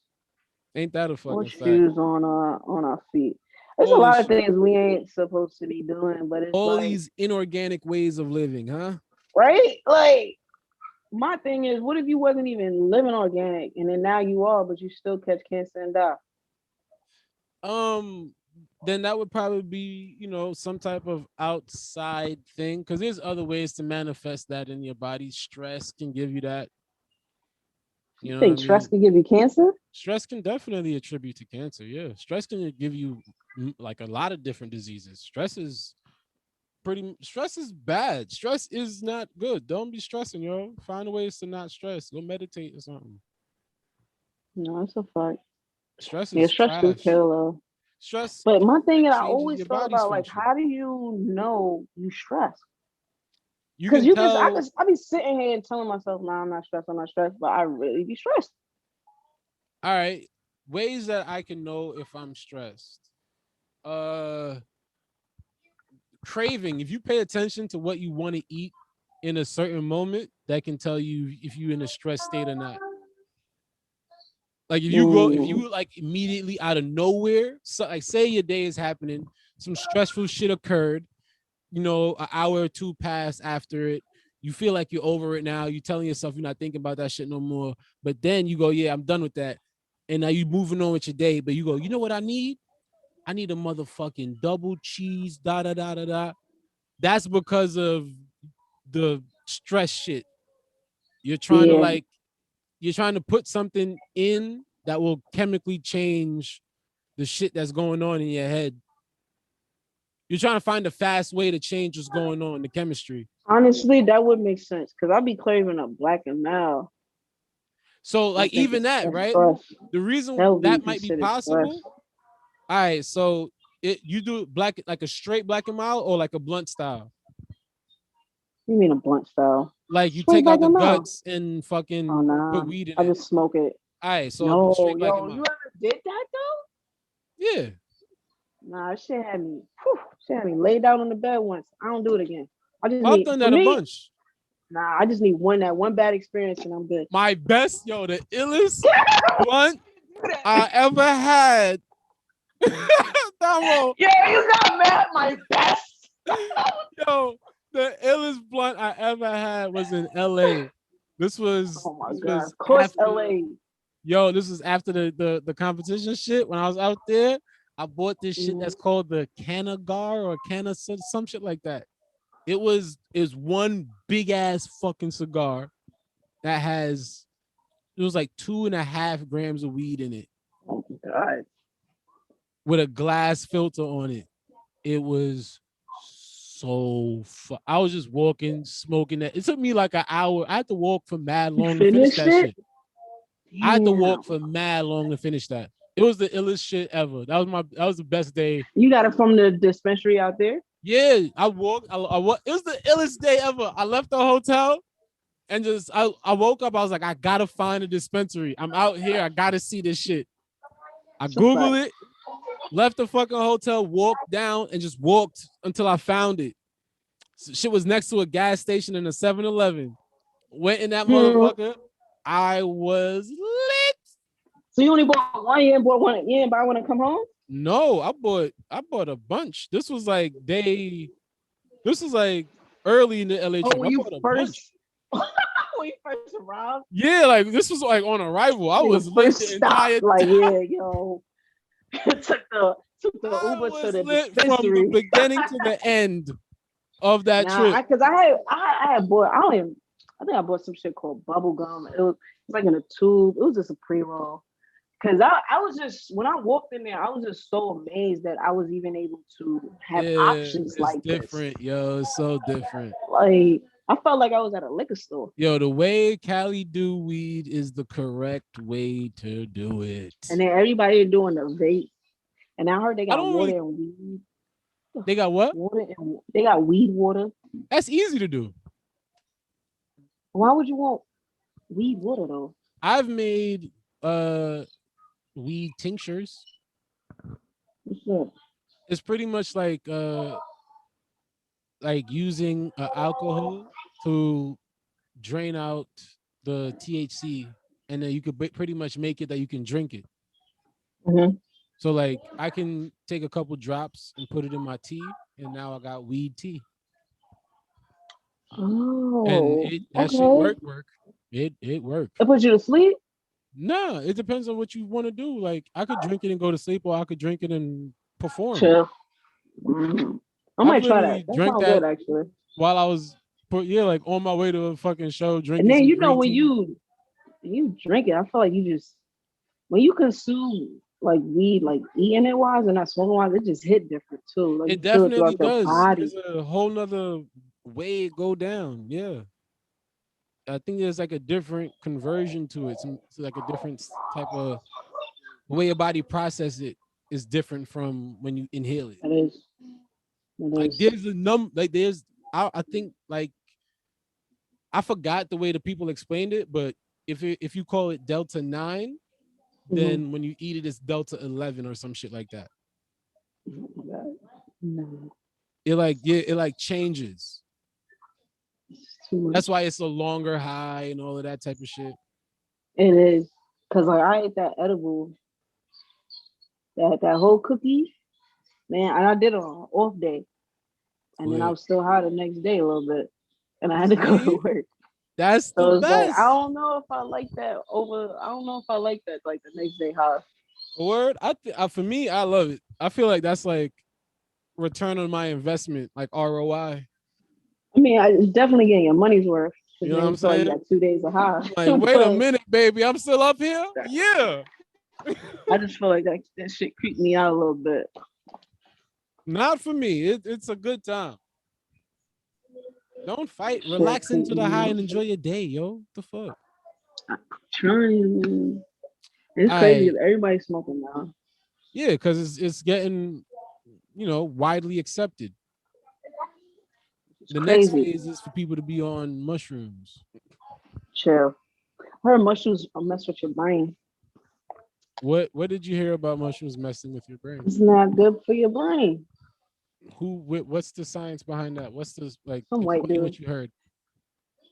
Ain't that a or fucking fact? shoes on our feet. There's a All lot this of things we ain't supposed to be doing, but it's all like, these inorganic ways of living, huh? right? Like, my thing is, what if you wasn't even living organic, and then now you are, but you still catch cancer and die? Then that would probably be, some type of outside thing, because there's other ways to manifest that in your body. Stress can give you that. You You know what I think stress mean? can give you cancer? Stress can definitely attribute to cancer. Yeah, stress can give you like a lot of different diseases. Stress is bad. Stress is not good. Don't be stressing, yo. Find ways to not stress. Go meditate or something. No, it's a fact. Stress Yeah, is stress do trash. kill though. Stress But my thing it is, I changes always your thought body's about like, function. how do you know you stress? You Because can tell. I be sitting here and telling myself, nah, I'm not stressed, but I really be stressed. All right, ways that I can know if I'm stressed. Uh, Craving. If you pay attention to what you want to eat in a certain moment, that can tell you if you're in a stress state or not. Like if Mm, you like immediately out of nowhere, so like say your day is happening, some stressful shit occurred, an hour or two passed after it. You feel like you're over it now. You're telling yourself you're not thinking about that shit no more. But then you go, yeah, I'm done with that. And now you moving on with your day. But you go, you know what I need? I need a motherfucking double cheese, da da da da da. That's because of the stress shit. You're trying to yeah, like, you're trying to put something in that will chemically change the shit that's going on in your head. You're trying to find a fast way to change what's going on, the chemistry. honestly, that would make sense because I be craving a black and mild. So I like think even that, that's right? stress. The reason That would be that might be considered stress. possible. All right, so you do black like a straight black and mild or like a blunt style. You mean a blunt style? Like you Straight take black out the and mild. guts and Oh fucking put nah, weed in I it. just smoke it. All right, so No, straight black and yo, you mild. ever did that though? Yeah. Nah, shit had me laid out on the bed once. I don't do it again. I just I've need, done for that a me, bunch. nah, I just need that one bad experience and I'm good. My best, the illest blunt I ever had. Domo, Yeah, you got mad at my best. yo, the illest blunt I ever had was in LA. This was Oh my this god. was Of course after LA. this was after the competition shit. When I was out there, I bought this shit that's Mhm. called the Canagar or Cana some shit like that. It was one big ass fucking cigar that has it was like 2.5 grams of weed in it Oh my god. with a glass filter on it. It was so I was just walking, smoking that. It took me like an hour. I had to walk for mad You long to finish finished that it? shit. I had to walk Damn. for mad long to finish that. It was the illest shit ever. That was the best day. You got it from the dispensary out there? Yeah, I walked. It was the illest day ever. I left the hotel and I woke up. I was like, I gotta find a dispensary. I'm out here. I gotta see this shit. I It's a fact. Googled it, left the fucking hotel, walked down, and just walked until I found it. So shit was next to a gas station and a 7-Eleven. Went in that Hmm. motherfucker. I was lit. So you only bought one, you didn't bought one, you didn't buy one to come home? No, I bought a bunch. This was like early in the LA Oh, trip. when I you bought a bunch. first when you first arrived? Yeah, like this was like on arrival. I Nigga was lit first the stop. entire Like, time. yeah, yo. took the I Uber to was the lit from the dispensary. beginning to the end of that Nah, trip. I had bought I think I bought some shit called bubble gum. It was like in a tube. It was just a pre-roll. Cause I was just when I walked in there, I was just so amazed that I was even able to have Yeah, options it's like this. different, yo. It's so different. Like I felt like I was at a liquor store. Yo, the way Cali do weed is the correct way to do it. And then everybody doing the vape. And I heard they I got don't more really than weed. They got what? Water and they got weed water. That's easy to do. Why would you want weed water though? I've made weed tinctures. What's that? It's pretty much like using alcohol to drain out the THC, and then you could pretty much make it that you can drink it. Mm-hmm. So like I can take a couple drops and put it in my tea, and now I got weed tea. Oh, And that shit okay. work. It worked. It puts you to sleep. No, it depends on what you want to do. Like I could drink it and go to sleep, or I could drink it and perform. Chill. Mm-hmm. I I've might try literally that. That drank sounds that good actually. while I was like on my way to a fucking show, And drinking then some you know green when tea. you drink it, I feel like you just when you consume like weed, like eating it wise and not smoking wise, it just hit different too. Like It you feel it definitely throughout your does. body. There's a whole nother way it go down. Yeah. I think there's like a different conversion to it. It's like a different type of the way your body process it is different from when you inhale it. It is. It Like is. there's I think like I forgot the way the people explained it, but if you call it Delta 9, then when you eat it, it's Delta 11 or some shit like that. Oh my God. No, It like changes. it's too much. That's why it's a longer high and all of that type of shit. It is. Cause like I ate that edible, that whole cookie, man, and I did it on an off day. And then I Lit. was still high the next day a little bit. And I had to go See? to work. That's the So it's like I best. don't know if I like that like the next day high. Word. For me, I love it. I feel like that's like return on my investment, like ROI. I mean, it's definitely getting your money's worth. You Because know then what I'm you feel like you saying? got 2 days of high. Like, wait a But minute, baby. I'm still up here? Yeah. I just feel like that shit creeped me out a little bit. Not for me. It's a good time. Don't fight. Shit Relax into creeped the me high out. and enjoy your day, yo. What the fuck? Trying, man. It's crazy because everybody's smoking now. Yeah, because it's getting, widely accepted. It's The next crazy. phase is for people to be on mushrooms. Chill. I heard mushrooms mess with your brain. What did you hear about mushrooms messing with your brain? It's not good for your brain. What's the science behind that? What's this like? Some white Explain dude. what you heard.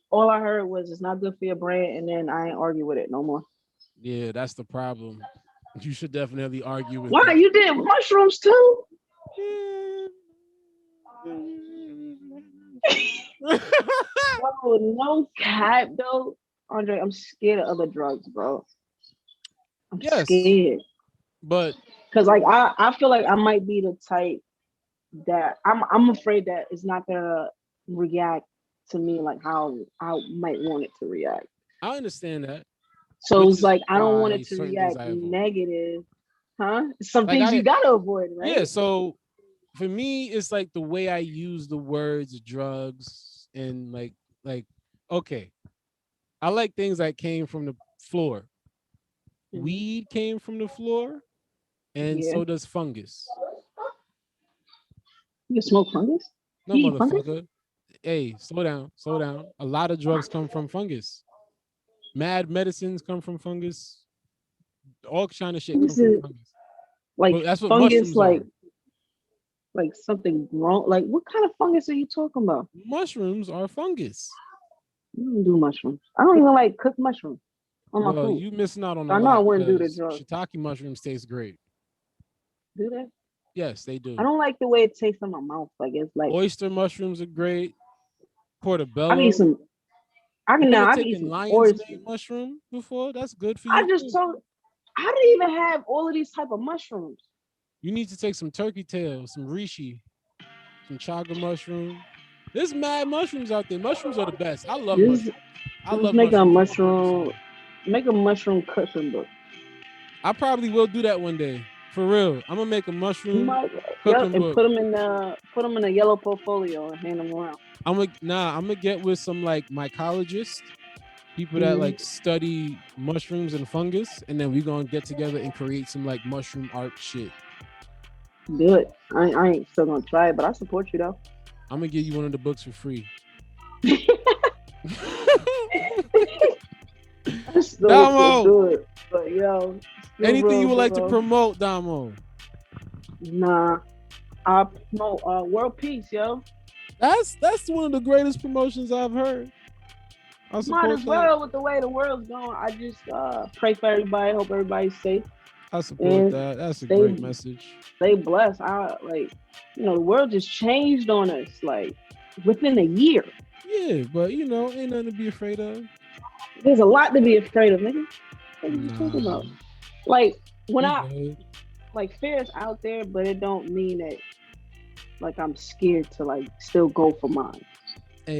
All I heard was it's not good for your brain, and then I ain't argue with it no more. Yeah, that's the problem. You should definitely argue with Why that. you did mushrooms too? Bro, no cap though, Andre. I'm scared of other drugs, bro. I'm scared but because like I feel like I might be the type that I'm afraid that it's not gonna react to me like how I might want it to react. I understand that. So it's like I don't want it to certain react things I avoid. negative, huh? Some Like things you gotta avoid, right? Yeah, so for me, it's like the way I use the words drugs and like okay, I like things that came from the floor. Weed came from the floor, and so does fungus. You smoke fungus? No, motherfucker. Hey, slow down. A lot of drugs come from fungus. Mad medicines come from fungus. All kind of shit comes from fungus. Like well, that's what fungus, mushrooms are. Like something wrong. Like what kind of fungus are you talking about? Mushrooms are fungus. I don't do mushrooms. I don't even like cooked mushrooms on my food. You missing out on I know I wouldn't do the drugs. Shiitake mushrooms taste great. Do they? Yes, they do. I don't like the way it tastes in my mouth. Like it's like oyster mushrooms are great. Portobello. I can eat some lion's mane mushroom before. That's good for you. I just told. How do they even have all of these type of mushrooms? You need to take some turkey tail, some reishi, some chaga mushroom. There's mad mushrooms out there. Mushrooms are the best. I love mushrooms. I love make a mushroom. Make a mushroom cooking book. I probably will do that one day. For real. I'm gonna make a mushroom cooking book. Put them in a yellow portfolio and hand them around. I'm gonna get with some like mycologists, people that like study mushrooms and fungus, and then we're gonna get together and create some like mushroom art shit. Do it. I ain't still gonna try it, but I support you though. I'm gonna give you one of the books for free. I still Damo, do it. But yo, still anything real, you would like to bro. promote, Damo? Nah, I promote world peace, yo. That's one of the greatest promotions I've heard. I Might support as that. well with the way the world's going. I just pray for everybody. Hope everybody's safe. I support And that. That's a stay- great message. Stay blessed. The world just changed on us like within a year. Yeah, but ain't nothing to be afraid of. There's a lot to be afraid of, nigga. What are you Nah. talking about? Like when You good. fear is out there, but it don't mean that like I'm scared to like still go for mine.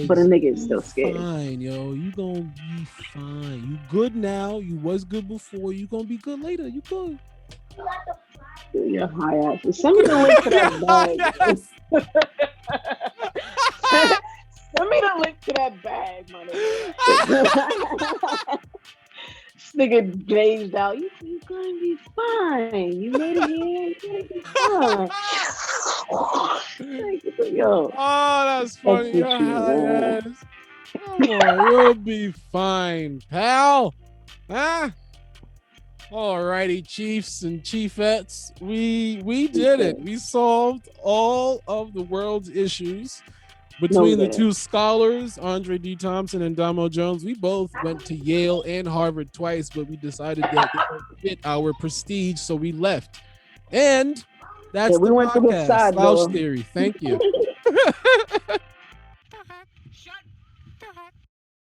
But a nigga is still scared. Fine, yo. You gonna be fine. You good now. You was good before. You gonna be good later. You good. Your high ass. Send me the link to that bag. Send me the link to that bag, my nigga. This nigga glazed out. You gonna be fine. You made it here. You gonna be fine. Yo. Oh, that's funny. That's what you want. Yes. Come on, you'll be fine, pal. Huh? Alrighty, chiefs and chiefettes. We did it. We solved all of the world's issues between the two scholars, Andre D. Thompson and Domo Jones. We both went to Yale and Harvard twice, but we decided that it didn't fit our prestige, so we left. And that's we the went to the podcast, side Slouch door. Theory. Thank you.